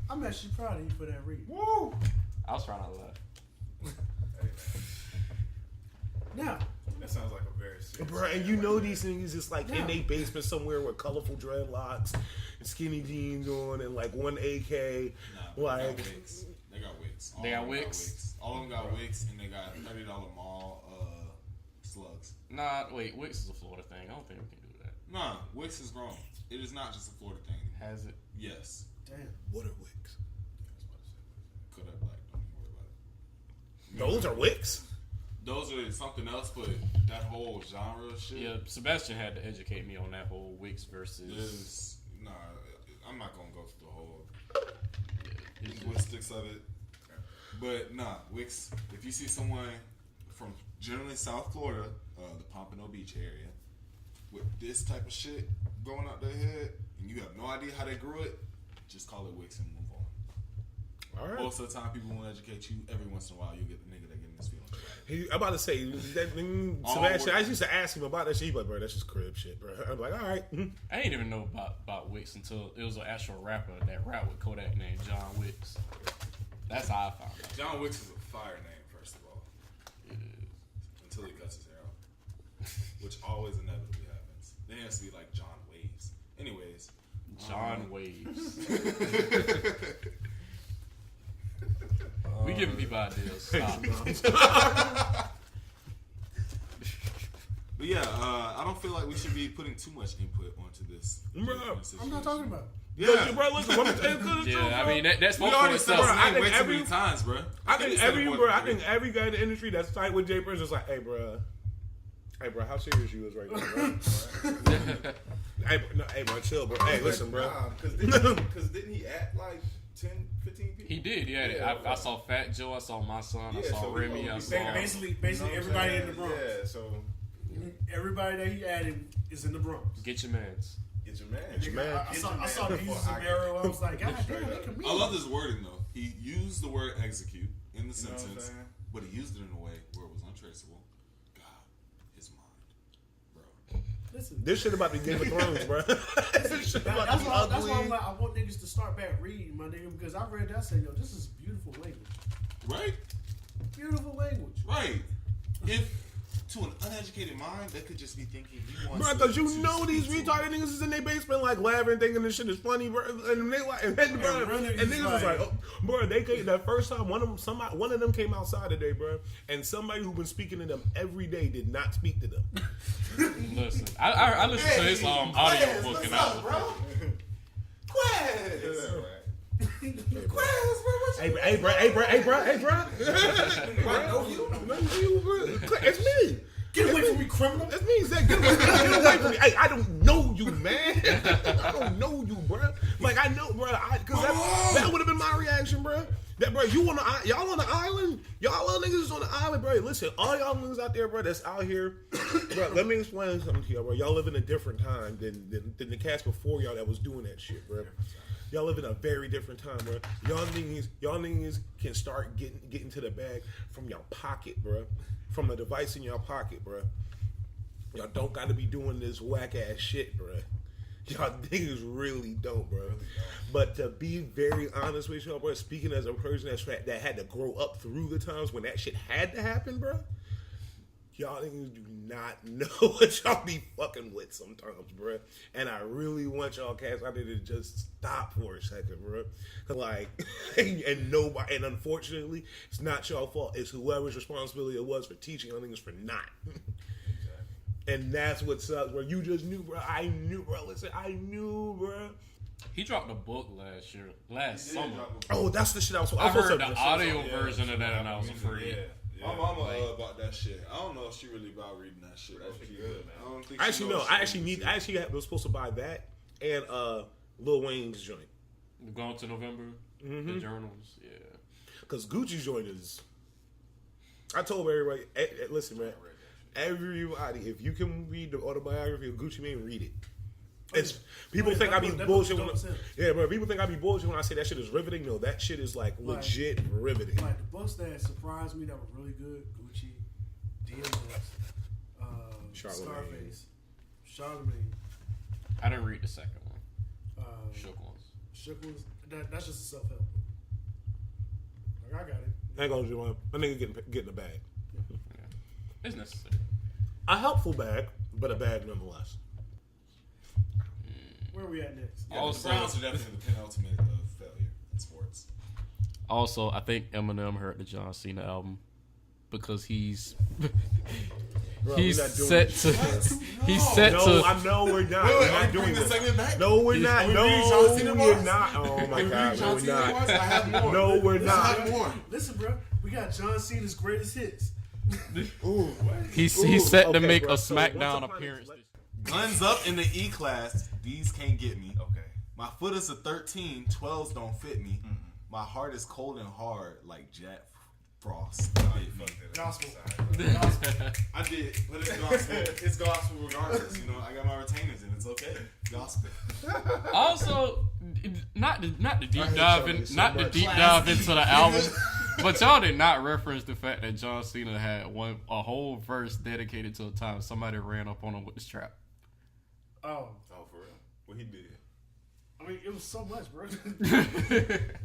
I'm actually proud of you for that read. Woo! I was trying to laugh. Now, That sounds like a very serious. Bro, and you know these niggas is like in their basement somewhere with colorful dreadlocks, and skinny jeans on, and like one AK. Like, They got wigs. They got wigs? All of them got wigs, and they got $30 mall slugs. Nah, wait, Wix is a Florida thing. I don't think we can do that. Nah, wigs is grown. It is not just a Florida thing. Has it? Yes. damn. what are wicks? Could have like, don't worry about it. Those are wicks? Those are something else, but that whole genre of shit Yeah, Sebastian had to educate me on that whole Wix versus. is nah. I'm not gonna go through the whole Yeah, linguistics of it, but nah, Wix. If you see someone from generally South Florida, the Pompano Beach area, with this type of shit going out their head, and you have no idea how they grew it, just call it wicks and move on. All right. Most of the time, people won't educate you. Every once in a while, you'll get the nigga that getting his feelings right. I'm about to say that Sebastian. I used to ask him about that shit. He's like, bro, that's just crib shit, bro. I'm like, all right. I didn't even know about Wicks until it was an actual rapper that rap with Kodak named John Wicks. That's how I found out. John Wicks is a fire name, first of all. It is. Until he cuts his hair off, which always inevitably happens. Then it has to be like John Waves. Anyways, John Waves. We giving people ideas. Stop. But yeah, I don't feel like we should be putting too much input onto this. I'm not talking about. Yeah, bro, listen, let me tell you the truth, Yeah, I bro. mean that's we for already itself. said I think way too every- many times, bro. I think every guy in the industry that's tight with Jay Prince is like, hey, bro, how serious you is right now, bro? hey, bro, chill, bro. Hey, listen, bro. Because didn't he act like 10, 15 people? He did, yeah. I saw Fat Joe, I saw my son, I saw Remy, I saw. Basically You know what I'm everybody saying? in the Bronx. Yeah, so Everybody that he added is in the Bronx. Get your mans. get your man. man. I saw the uses of arrow. I was like, God damn, they can I love this wording though. He used the word execute in the You know what I'm sentence, saying? but he used it in a way where it was untraceable. God, his mind, bro. Listen, This shit about the Game of Thrones, bro. This shit about that's the why ugly. I'm like, I want niggas to start back reading, my nigga, because I read that, I said, yo, this is beautiful language. Right, Beautiful language. right. If to an uneducated mind, that could just be thinking he wants. Bro, cause you to know these speak to retarded niggas is in their basement like laughing, thinking this shit is funny, bro. And they like, and niggas was like, oh, bro, they came that first time. One of them came outside today, bro, and somebody who been speaking to them every day did not speak to them. Listen, I listened to his audio book and I was bro. Hey, bro. It's me. Get away from me, criminal. It's me, Zach. Get away from me. Hey, I don't know you, man. I don't know you, bro. Like, I know, bro. Because that would have been my reaction, bro. That, bro, y'all on the island? Y'all little niggas is on the island, bro. Listen, all y'all niggas out there, bro, that's out here. Bro, let me explain something to y'all, bro. Y'all live in a different time than the cast before y'all that was doing that shit, bro. Y'all live in a very different time, bro. Y'all niggas can start getting to the bag from your pocket, bro. From the device in your pocket, bro. Y'all don't gotta be doing this whack ass shit, bro. Y'all niggas really don't, bro. But to be very honest with y'all, bro, speaking as a person that had to grow up through the times when that shit had to happen, bro. Y'all niggas do not know what y'all be fucking with sometimes, bro. And I really want y'all cats out there to just stop for a second, bro. Like, and unfortunately, it's not y'all fault. It's whoever's responsibility it was for teaching y'all niggas for not. And that's what sucks, bro. You just knew, bro. I knew, bro. Listen, I knew, bro. He dropped a book last summer. Oh, that's the shit I was. I heard the audio version of that and I was afraid. Yeah. My mama about that shit. I don't know if she really about reading that shit. That's good, man. I don't think. Actually, no. I was supposed to buy that and Lil Wayne's joint. Going to November, the journals, yeah. Because Gucci's joint is. I told everybody, listen, man. Everybody, if you can read the autobiography of Gucci Mane, read it. It's people think I be bullshit when people think I be bullshit when I say that shit is riveting. No, that shit is like legit riveting. Like the books that surprised me that were really good: Gucci, DMX, Scarface, Charlemagne. I didn't read the second one. Shook Ones. That's just a self help. Like I got it. Hang on, Juwan. My nigga getting a bag. Yeah. It's necessary. A helpful bag, but a bag nonetheless. Where are we at next? Yeah, Also- the Browns are definitely the penultimate of failure in sports. Also, I think Eminem heard the John Cena album because he's Bro, he's we're not doing set this to shit. he's set No, to. I know we're not. Wait, We're are not you doing bringing the this. segment back? No, we're not. Are we No, reading John Cena we're bars? not. Oh my Are we god, reading no, John we're Cena bars? not. I have more. No, we're I not. have more. Listen, bro, we got John Cena's greatest hits. Ooh, He's set to okay, make bro, a so once SmackDown upon a- appearance. Guns up in the E class. These can't get me. Okay. My foot is a 13. 12s don't fit me. My heart is cold and hard like Jack Frost. Gospel. I did, but it's gospel. It's gospel regardless. You know, I got my retainers and it's okay. Gospel. Also, not to deep hate dive Charlie in, so not to much. deep dive into the album, but y'all did not reference the fact that John Cena had a whole verse dedicated to a time somebody ran up on him with the strap. Oh, For real? What he did? I mean, it was so much, bro.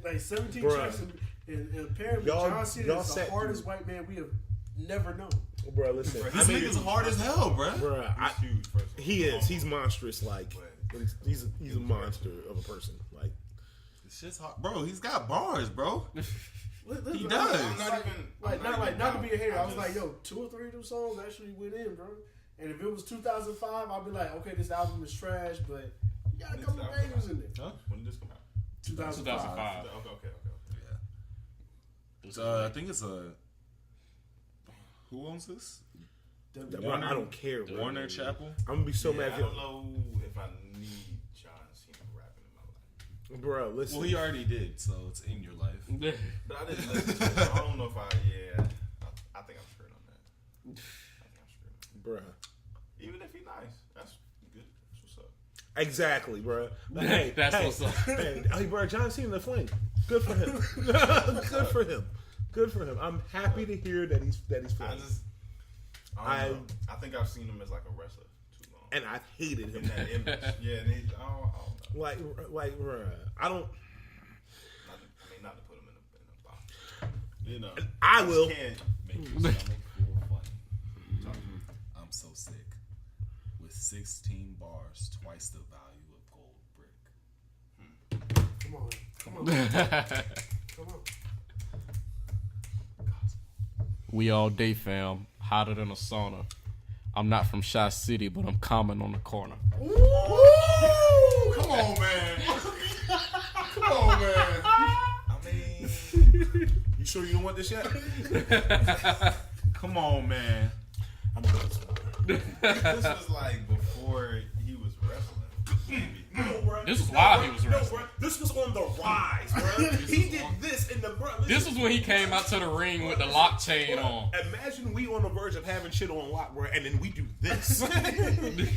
Like 17 Bruh. tracks, and apparently Y'all- John Cena y'all is the sat hardest through- white man we have never known. Bro, listen. This nigga's hard as hell, bro. Bro, He's huge, first of all. he is. He's monstrous. Like he's a monster of a person. Like This shit's hard, bro. He's got bars, bro. Listen, He does. I'm not even not to be a hater. I was just- like, yo, 2 or 3 of them songs actually went in, bro. And if it was 2005, I'd be like, okay, this album is trash, but you got a couple of bangers in there. Huh? When did this come out? 2005. Okay. I think it's who owns this? bro, I don't care. Bro. Warner Chapel. I'm gonna be so mad. I don't know if I need John Cena rapping in my life. Bro, listen. Well, he already did, so it's in your life. But I didn't listen to it. So I don't know if I think I'm straight on that. I think I'm straight. Bro. Even if he's nice, that's good. That's what's up. Exactly, bro. But hey, That's hey, what's up. Hey, bro, John Cena the Flame. Good for him. Good for him. Good for him. I'm happy to hear that he's I flying. don't know. I think I've seen him as like a wrestler too long. And I've hated him. In that image. Yeah, and I don't know. Like, bro, I don't. Not to put him in a box. You know, I will. Can't make your stomach feel funny. I'm so sick. With 16 bars, twice the value of gold brick. Come on. We all day, fam. Hotter than a sauna. I'm not from Shy City, but I'm common on the corner. Woo! Come on, man. Come on, man. I mean, You sure you don't want this yet? Come on, man. I'm done. this was like before he was wrestling. No, bro. This was while he was No, wrestling. bro. This was on the rise, bro. He did this in the bro. This was when he came out to the ring with the lock chain on. Imagine we on the verge of having shit on lock, bro, and then we do this.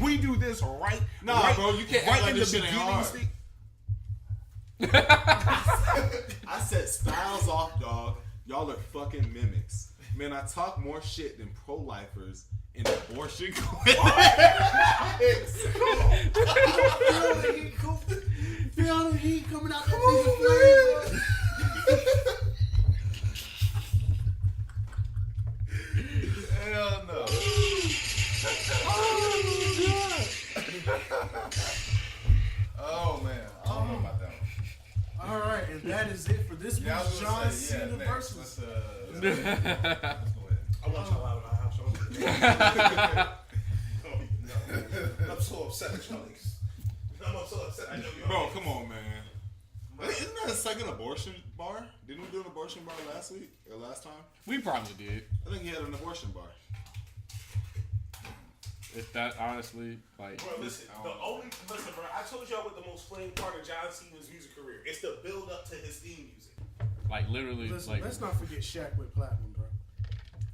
We do this right. Nah, right, bro, you can't right act like in this the shit ain't beginning. hard. I said styles off, dog. Y'all are fucking mimics. Man, I talk more shit than pro-lifers in abortion clinics. Feel the heat coming out that nigga's flame, Hell no. Oh man, I don't know about that one. All right, and that is it for this Yeah, I week's was gonna John say, Cena next. versus. Let's go ahead. I want y'all out of my house. I'm so upset at y'all niggas. I'm so upset. I know y'all. Bro, come on, man. Isn't that a second abortion bar? Didn't we do an abortion bar last week or last time? We probably did. I think he had an abortion bar. If that honestly, like, Bro, listen, bro, I told y'all what the most flame part of John Cena's music career. It's the build up to his theme music. like literally, Listen, like let's not forget Shaq with Platinum, bro.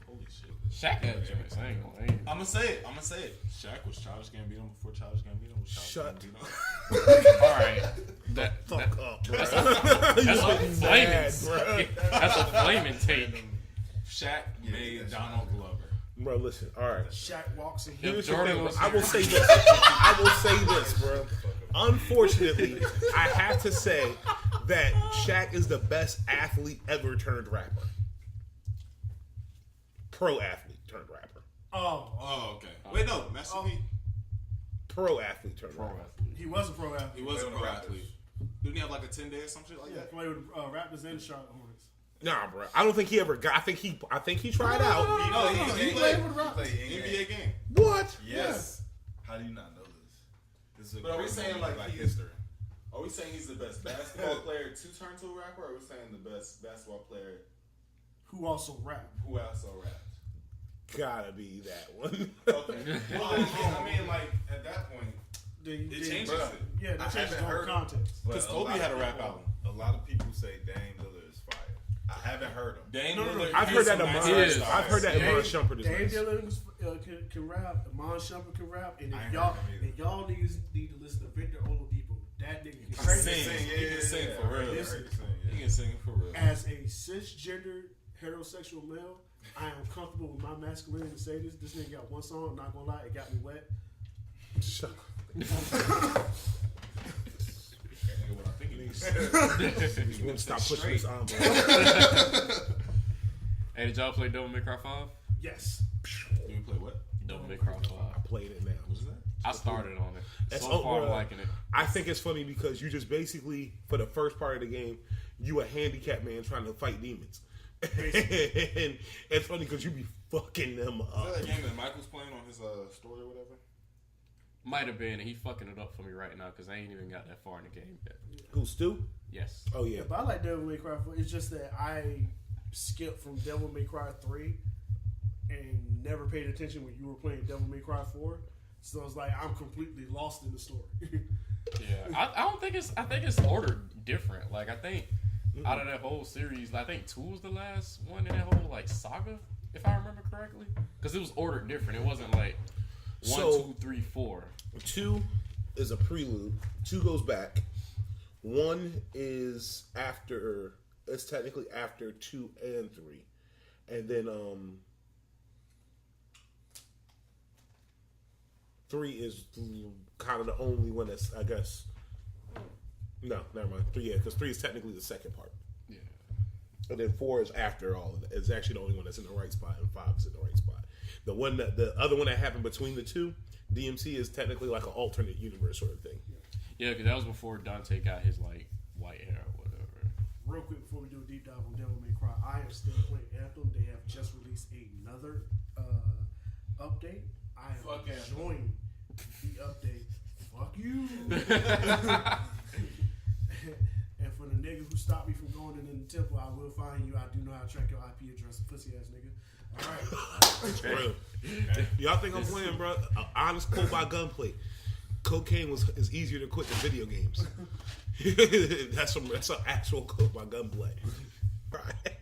Holy shit. Shaq had joints. I ain't gonna. I'm gonna say it. Shaq was Childish Gambino before Childish Gambino was Childish Shut Gambino. All right, Fuck up, bro. that's a flaming. That's a flaming take. Shaq made Donald Glover. Bro, listen. All right. Shaq walks in If here. Here's the Jordan thing, was I will say this. I will say this, bro. Unfortunately, I have to say that Shaq is the best athlete ever turned rapper. Pro athlete turned rapper. Oh, okay. Wait, no, Master P. Pro athlete turned rapper. He was a pro athlete. He was a Played on pro the athlete. Didn't he have like a 10-day or some shit like Yeah, that? played with Raptors and Charlotte Hornets. Nah, bro. I don't think he ever got. I think he tried out. No, he played with Raptors. NBA game. What? Yes. How do you not know this? This is a But are we great saying moment like in he's- history? Are we saying he's the best basketball player to turn to a rapper, or are we saying the best basketball player Who also rapped. who also raps? Gotta be that one. Okay. Well, I mean, like at that point, it changes it. Yeah, I that changes haven't the whole heard- context. But Because a Kobe lot had a of rap people- album. A lot of people say Dame Lillard is fire. I haven't heard him. Dame No. Lillard. I've heard that some Amon. nice is. I've heard that stars. Amon Shumpert is Dame nice. Dillon can rap. Amon Shumpert can rap. And I if ain't y'all, heard him either. and y'all niggas need to listen to Victor Oladipo. That nigga He can can rap. sing. He can sing for real. Listen, He can sing for real. As a cisgender heterosexual male, I am comfortable with my masculinity to say this. This nigga got one song. I'm not gonna lie, it got me wet. Shut up. What I think he needs. You want to stop pushing this on, bro. Hey, did y'all play Devil May Cry 5? Yes. You play what? Devil May Cry 5. I played it now. What is that? I started on it. That's So far, over. I'm liking it. I think it's funny because you just basically, for the first part of the game, you a handicapped man trying to fight demons. And it's funny because you be fucking them Is up. that that game that Michael's playing on his story or whatever? Might have been, and he fucking it up for me right now because I ain't even got that far in the game yet. Who, Stu? Yes. Oh, yeah. Yeah, but I like Devil May Cry 4. It's just that I skipped from Devil May Cry 3 and never paid attention when you were playing Devil May Cry 4. So it's like I'm completely lost in the story. Yeah. I don't think it's. I think it's ordered different. Like I think out of that whole series, I think 2 was the last one in that whole like saga, if I remember correctly, because it was ordered different. It wasn't like 1, So- 2, 3, 4. 2 is a prelude. 2 goes back. 1 is after. It's technically after 2 and 3, and then 3 is kind of the only one that's, I guess. No, never mind. 3, yeah, because 3 is technically the second part. Yeah. And then 4 is after all of that. It's actually the only one that's in the right spot, and 5 is in the right spot. The other one that happened between the 2, DMC, is technically like an alternate universe sort of thing. Yeah, because that was before Dante got his like white hair or whatever. Real quick before we do a deep dive on Devil May Cry, I am still playing Anthem. They have just released another update. I am Fuck Anthem. enjoying the update. Fuck you. And for the nigga who stopped me from going into the temple, I will find you. I do know how to track your IP address, pussy ass nigga. All right. For real. Y'all think I'm playing, bro? An honest quote by Gunplay. Cocaine is easier to quit than video games. that's an actual quote by Gunplay. Right.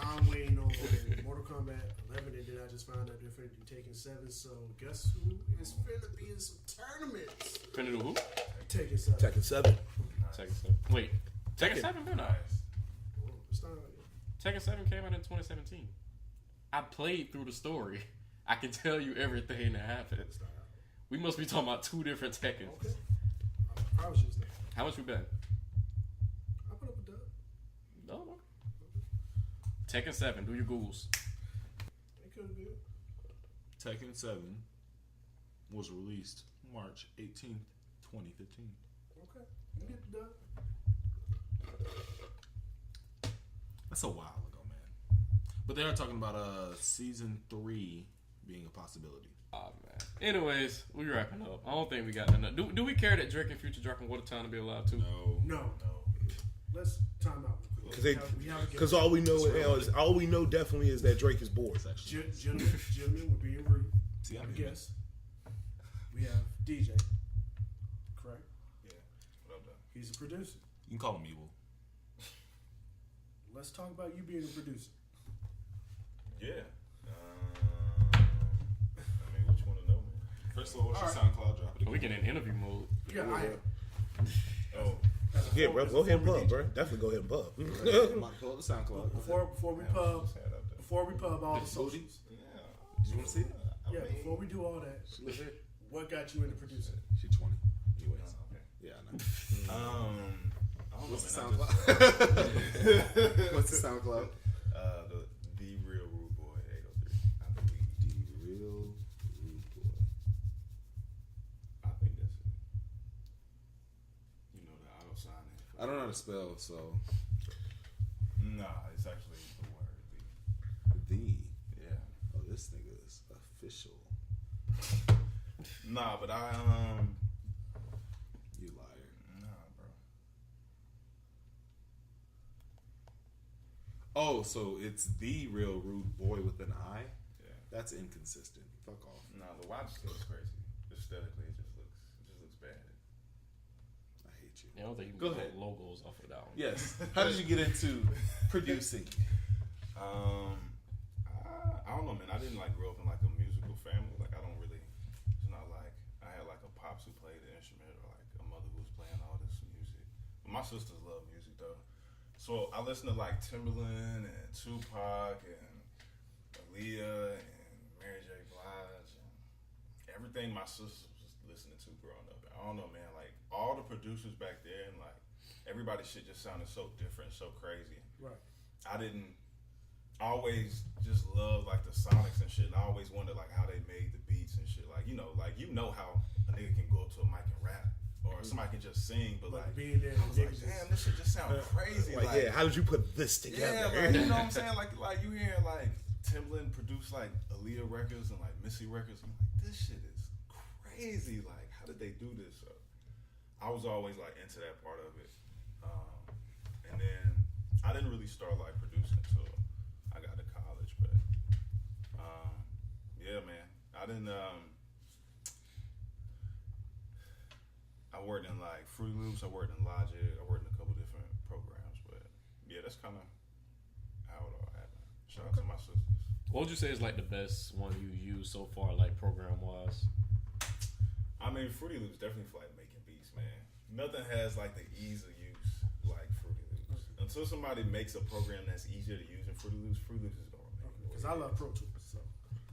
I'm waiting on Mortal Kombat 11, and then I just found out they're finna do Taken 7. So guess who is finna be in some tournaments? Finna do who? Taken 7. Tekken 7. Tekken 7. Wait, Tekken 7 been out. It's not- Tekken 7 came out in 2017. I played through the story. I can tell you everything that happened. We must be talking about 2 different Tekkens. Okay. I was just there. How much we bet? I put up a dub. No. Tekken 7, do your Googles. It could be. Tekken 7 was released March 18th, 2015. Okay. You get the dub. That's a while ago, man. But they are talking about season 3 being a possibility. Oh man. Anyways, we wrapping up. I don't think we got enough. Do we care that Drake and Future dropping What a Time to Be Alive too? No. Let's time out. Because all we know definitely is that Drake is bored. Gentlemen, we're being rude. See, I I'm guess. We have DJ. Correct? Yeah. What up, though? He's a producer. You can call him evil. Let's talk about you being a producer. Yeah. I mean, what you want to know, man? First of all, what's your All SoundCloud drop? We can in interview mode. Yeah, I am. Oh, Yeah, bro. Go ahead and pub, bro. Definitely go ahead and pub. Pull up the SoundCloud. Before we pub, just had up there. before we pub all the socials. Yeah. Do you want to see it? Yeah, before we do all that, what got you into producing? She 20. Anyways. Okay. Yeah, I know. I don't What's the know, man. SoundCloud? What's the SoundCloud? The real Rudeboi 803. I believe. The real Rude Boy. I think that's it. You know the auto signing. I don't know how to spell, so Nah, it's actually the word. the. Yeah. Oh, this nigga is official. Nah, but You liar. Nah, bro. Oh, so it's the real Rude Boy with an I? Yeah. That's inconsistent. Fuck off. Nah, the watch looks crazy. Aesthetically, it just looks bad. I hate you. I don't think you can Go put ahead. logos off of that one. Yes. How did you get into producing? I don't know, man. I didn't like grow up in like a musical family. Like I don't really. It's not like I had like a pops who played the instrument or like a mother who was playing all this music. But my sisters love music though, so I listen to like Timberland and Tupac and Aaliyah and Mary J. Blige and everything my sisters was listening to growing up. I don't know, man. Like all the producers back there and like everybody's shit just sounded so different, so crazy. Right. I didn't always just love like the sonics and shit. And I always wondered like how they made the beats and shit. Like you know how a nigga can go up to a mic and rap, or somebody can just sing, but like being there, I was like, damn, this shit just sound crazy. Like, yeah, how did you put this together? Yeah, like, you know what I'm saying? Like you hear like Timbaland produce like Aaliyah records and like Missy records. I'm like, this shit is crazy. Like, how did they do this? So I was always like into that part of it, and then I didn't really start like producing until I got to college. But yeah, man, I didn't. I worked in like Fruity Loops. I worked in Logic. I worked in a couple different programs. But yeah, that's kind of how it all happened. Shout out to my sisters. What would you say is like the best one you used so far, like program wise? I mean, Fruity Loops definitely for like making beats, man. Nothing has like the ease of use like Fruity Loops. Until somebody makes a program that's easier to use in Fruity Loops is gonna remain. Because I love Pro Tools. So.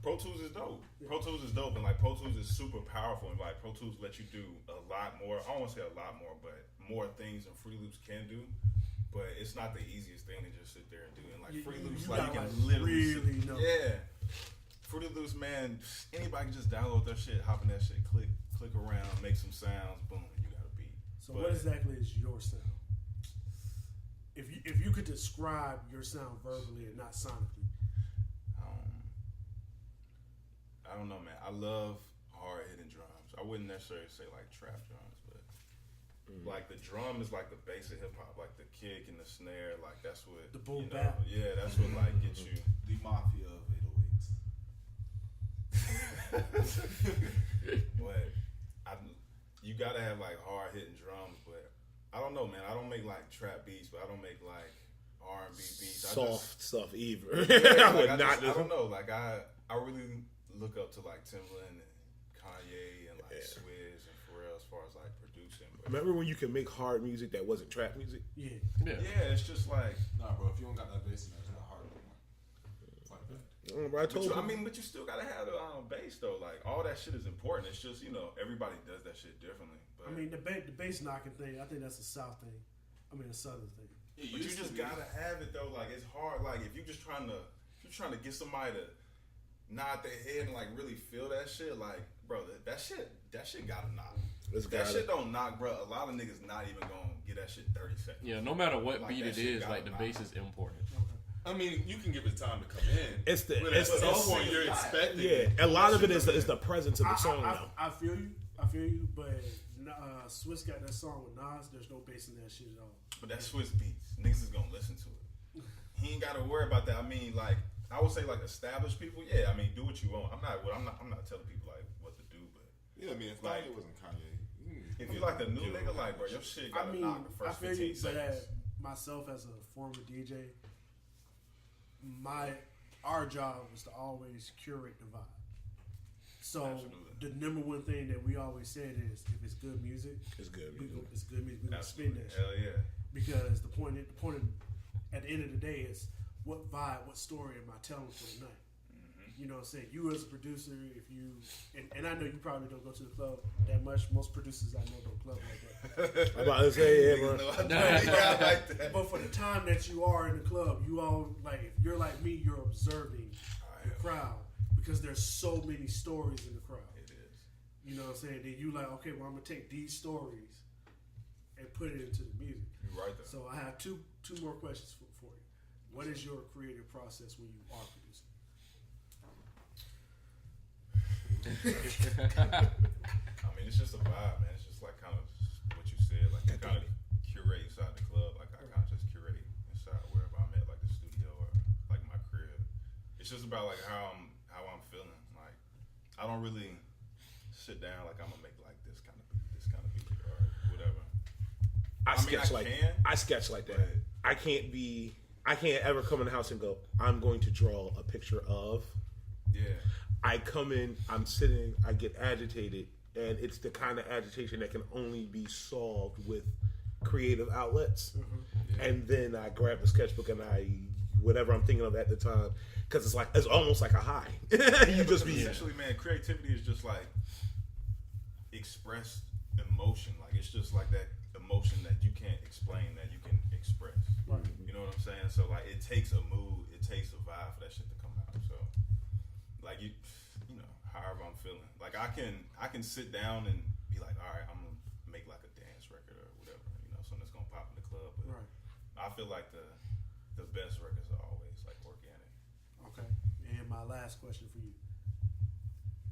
Pro Tools is dope. Yeah. Pro Tools is dope, and like Pro Tools is super powerful, and like Pro Tools let you do a lot more. I don't want to say a lot more, but more things than Fruity Loops can do. But it's not the easiest thing to just sit there and do. And like Fruity Loops, you like you gotta, can literally really know. Yeah. Fruity Loops, man, anybody can just download that shit, hop in that shit, click around, make some sounds, boom, you got a beat. So what exactly is your sound? If you could describe your sound verbally and not sonically. I don't know, man. I love hard hitting drums. I wouldn't necessarily say like trap drums, but like the drum is like the base of hip hop, like the kick and the snare, like that's what The boom you know, bap. yeah, that's what like gets you. The mafia of 808s. But you gotta have like hard hitting drums, but I don't know, man. I don't make like trap beats, but I don't make like R&B beats. Soft stuff either. Yeah, I would like, not. I don't know. Like I really look up to like Timbaland and Kanye and like Swizz and Pharrell as far as like producing. But Remember when you could make hard music that wasn't trap music? Yeah. yeah, it's just like. Nah, bro. If you don't got that bass in there, it's not hard. Like that. But you still gotta have the bass though. Like all that shit is important. It's just everybody does that shit differently. But I mean the bass knocking thing. I think that's a South thing. I mean a Southern thing. but you just gotta have it though. Like it's hard. Like if you're trying to get somebody to nod their head and like really feel that shit, like bro, that shit gotta knock. Shit don't knock, bro. A lot of niggas not even gonna get that shit 30 seconds. Yeah, no matter what Like, beat that it shit is, gotta like the knock. bass is important. I mean, you can give it time to come in. It's the But at some point it's you're not. expecting. yeah. A lot of it is the presence of the song now. I feel you, but Swiss got that song with Nas. There's no bass in that shit at all. But that's Swiss beats. Niggas is gonna listen to it. He ain't gotta worry about that. I mean, like I would say, like established people. Yeah, I mean, do what you want. I'm not telling people like what to do. But Yeah, I mean, if Like, Kanye wasn't Kanye, if you like a new nigga, like bro, your shit gotta knock the I first feel 15 you, but seconds. myself as a former DJ, our job was to always curate the vibe. So Absolutely. the number one thing that we always said is, if it's good music, It's good we music. go, it's good music. We gonna spin Absolutely. that shit. Hell yeah. Because the point at the end of the day is what vibe, what story am I telling for the night? You know what I'm saying? You as a producer, if you and I know you probably don't go to the club that much. Most producers I know don't club like that. I'm about to say, yeah, bro. No, I don't like that. But for the time that you are in the club, you all like if you're like me, you're observing the crowd because there's so many stories in the crowd. It is. You know what I'm saying? Then you like, okay, well I'm gonna take these stories and put it into the music. You're right there. So I have two more questions for you. What is your creative process when you are producing? I mean, it's just a vibe, man. It's just like kind of what you said. Like you kind of curate inside the club. Like I kind of just curate inside wherever I'm at, like the studio or like my crib. It's just about like how I'm feeling. Like I don't really sit down like I'm gonna make like this kind of beat or whatever. I sketch like but that. I can't ever come in the house and go, I'm going to draw a picture of. Yeah. I come in, I'm sitting, I get agitated, and it's the kind of agitation that can only be solved with creative outlets. Yeah. And then I grab a sketchbook and whatever I'm thinking of at the time, because it's almost like a high. You just be essentially, man, creativity is just like expressed emotion. Like it's just like that emotion that you can't explain that you can express. Right. You know what I'm saying? So like it takes a mood, it takes a vibe for that shit to come out. So like you know, however I'm feeling. Like I can sit down and be like, all right, I'm gonna make like a dance record or whatever, you know, something that's gonna pop in the club. But Right. I feel like the best records are always like organic. Okay. And my last question for you: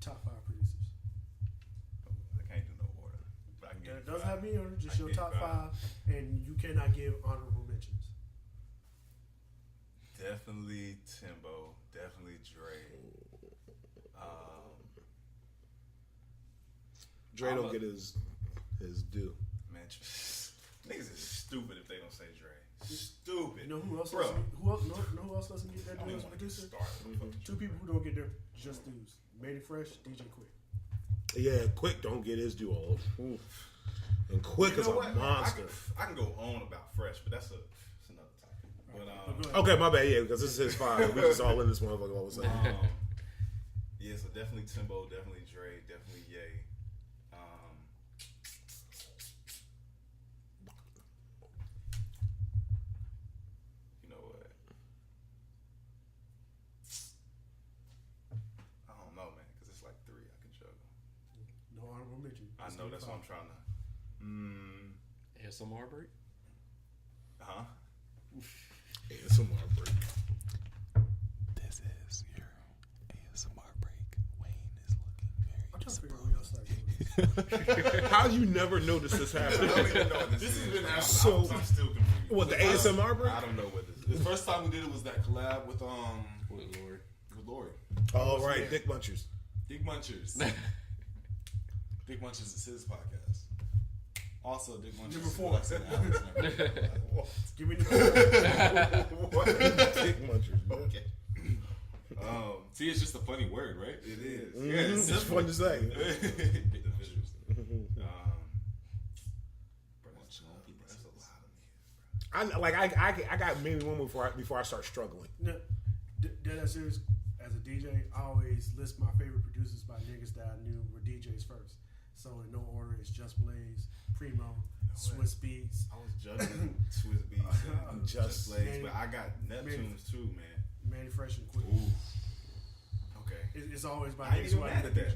top 5 producers. I can't do no order, but I can give That you doesn't have five. to be order, just I your can top give you 5, and you cannot give honorable mentions. Definitely Timbo. Definitely Dre. Dre don't get his due. Man, niggas is stupid if they don't say Dre. Stupid. You know who else? Bro. Who else doesn't get their I don't due even as a want to get producer? started. Two people who don't get their just dues: Manny Fresh, DJ Quick. Yeah, Quick don't get his due all. Oof. And Quick You is know a what? monster. I can go on about Fresh, but that's another topic. But Go ahead. Okay, my bad. Yeah, because this is his 5. We just all in this motherfucker all of a sudden. Yeah, so definitely Timbo, definitely Dre, definitely Ye. You know what? I don't know, man, because it's like 3 I can juggle. No honorable mention. I know that's what I'm trying to. ASMR break. Huh? ASMR break. This is your ASMR break. Wayne is looking very I'm trying to figure out where y'all start doing this. How you never noticed this I happening? don't even know what this This is. has been I'm so- still confused. What, the ASMR break? I don't know what this The is. first time we did it was that collab with With Lord. Lori. Oh, right, Dick Munchers. Dick Munchers. Dick Munchers is his podcast. Also, Dick Munchers. Number 4. Alex and Alex and everything. Give me the Dick Munchers, man. Okay. See, it's just a funny word, right? It is. Yeah, It's fun to say. Dick Munchers. That's a lot of niggas, I got maybe one before I start struggling. No, dead serious. As a DJ, I always list my favorite producers by niggas that I knew were DJs first. So in no order, it's Just Blaze, Primo, Swiss Beats. I was judging Swiss Beats and Just Blaze, but I got Neptunes too, man. Manny Fresh and Quick. Okay. It's always by I ain't niggas even who I mad knew at that. DJs.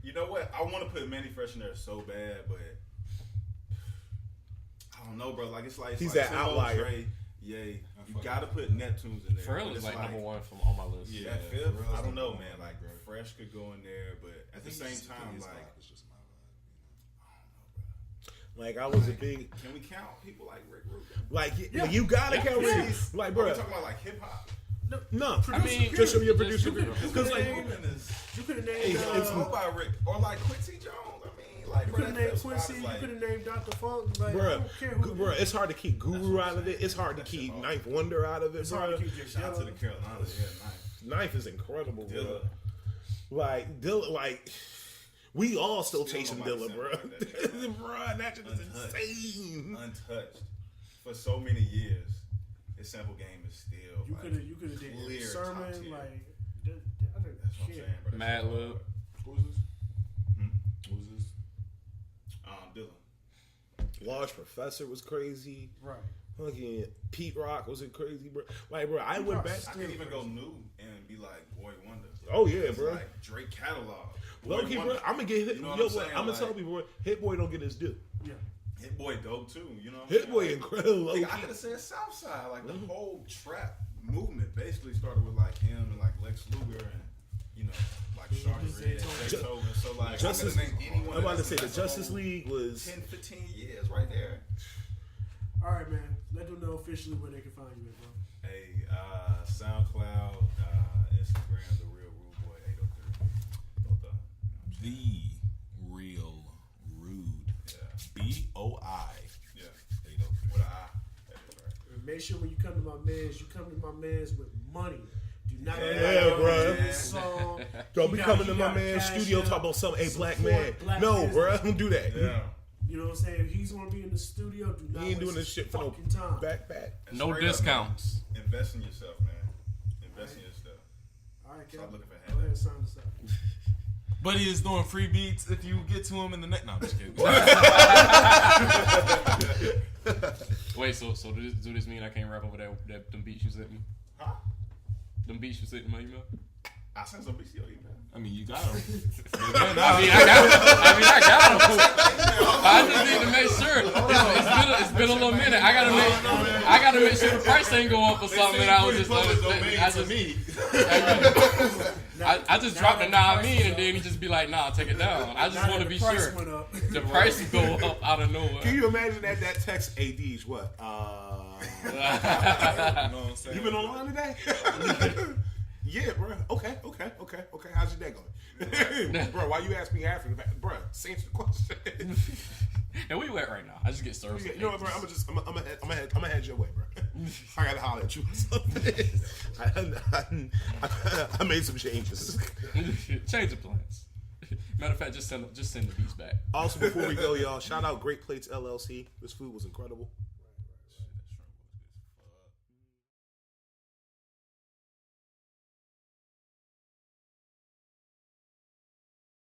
You know what? I want to put Manny Fresh in there so bad, but I don't know, bro. Like it's like He's like that Timbo, outlier. Dre, you gotta put Neptunes in there. Pharrell but is it's like number 1 from on my list. Yeah. That fifth, Pharrell's I don't know, number man. one, Like bro. Fresh could go in there, but at the same time, like it's just my Like I was a big can we count people like Rick Rubin? like you gotta count Reese. Like, Are bro, we talking about like hip hop? no. I mean, just show me your just- producer. Because like, Rubin is. You could have Hey, named. it's- Go by Rick or like Quincy Jones. I mean, like You bro, could have that named fifth spot Quincy. is You like- could have named Dr. Funk. Like, I bruh, don't care who. bruh, it's hard to keep Guru what out I'm of it. saying. It's hard to That shit keep hard. Ninth Wonder out of it, It's hard to bro. keep Jay Shout out to the Dilla. Carolinas, yeah, nice. Ninth is incredible, bro. Dilla. Like Dilla, like we all still Still chasing nobody Dilla, sound bro. like that shit. Bruh, that shit is Untouched. insane. Untouched for so many years. His sample game is still. You like, could have did clear top sermon tier. like. I don't That's what I'm care. saying, bro. That Mad shit Lib. hard. Who's this? Hmm? Who's this? Dilla. Large Professor was crazy. Right. Fucking Pete Rock was crazy, bro. Like, bro, I Pete went Rock's back. I can even go new and be like Boy Wonder. Oh, yeah, It's bro. Like Drake catalog. Low Boy key, bro. Wonder. I'm gonna get hit. You know what Yo, I'm saying? I'm gonna Like, tell people, bro. Hit Boy don't get his due. Yeah. Hit Boy dope too. You know what I'm Hit saying? Boy Like, incredible. Low nigga, I key. could have said Southside. Like the whole trap movement basically started with like him and like Lex Luger and you know like Shawty Red, Ju- Beethoven. So like Justice- I could name anyone. I'm about to that's- say the that's Justice a whole League was. 10, 15 years right there. All right, man. Let them know officially where they can find you at, bro. Hey, SoundCloud, Instagram, the real Rudeboi 803. Both of them. The real rude. Yeah. BOI. Yeah. 803. make sure when you come to my man's, you come to my man's with money. Do not bruh. song. Don't be coming to my gotta man's cash studio up, talking about something, hey, black support man. black No, business. bro, don't do that. Yeah. You know what I'm saying? If he's gonna be in the studio, do not He ain't waste doing this his shit for no fucking time. back. No Straight up, discounts. man. Invest in yourself, man. Invest in your stuff. All right, Stop Kevin. looking for Go ahead and handouts. sign this out. But he is doing free beats if you get to him in the neck. No, I'm just kidding. Wait, so do this mean I can't rap over that them beats you sent me? Huh? Them beats you sent in my email? I sent some BCO email. I mean, you got him. I got them. I just need to make sure. It's been a little minute. I gotta make sure the price ain't go up or something. And I was just I just dropped the nah mean and then he just be like, nah, take it down. I just Now want to that be the price sure went up. the price go up out of nowhere. Can you imagine that text AD's what? You know what I'm saying? You been online today? Yeah, bro. Okay. How's your day going? Bro, why you ask me after the fact? Bro, answer the question. And where you at right now? I just get served. You know what, bro? I'm gonna head your way, bro. I gotta holler at you. I made some changes. Change the plans. Matter of fact, just send the beats back. Also, before we go, y'all, shout out Great Plates LLC. This food was incredible.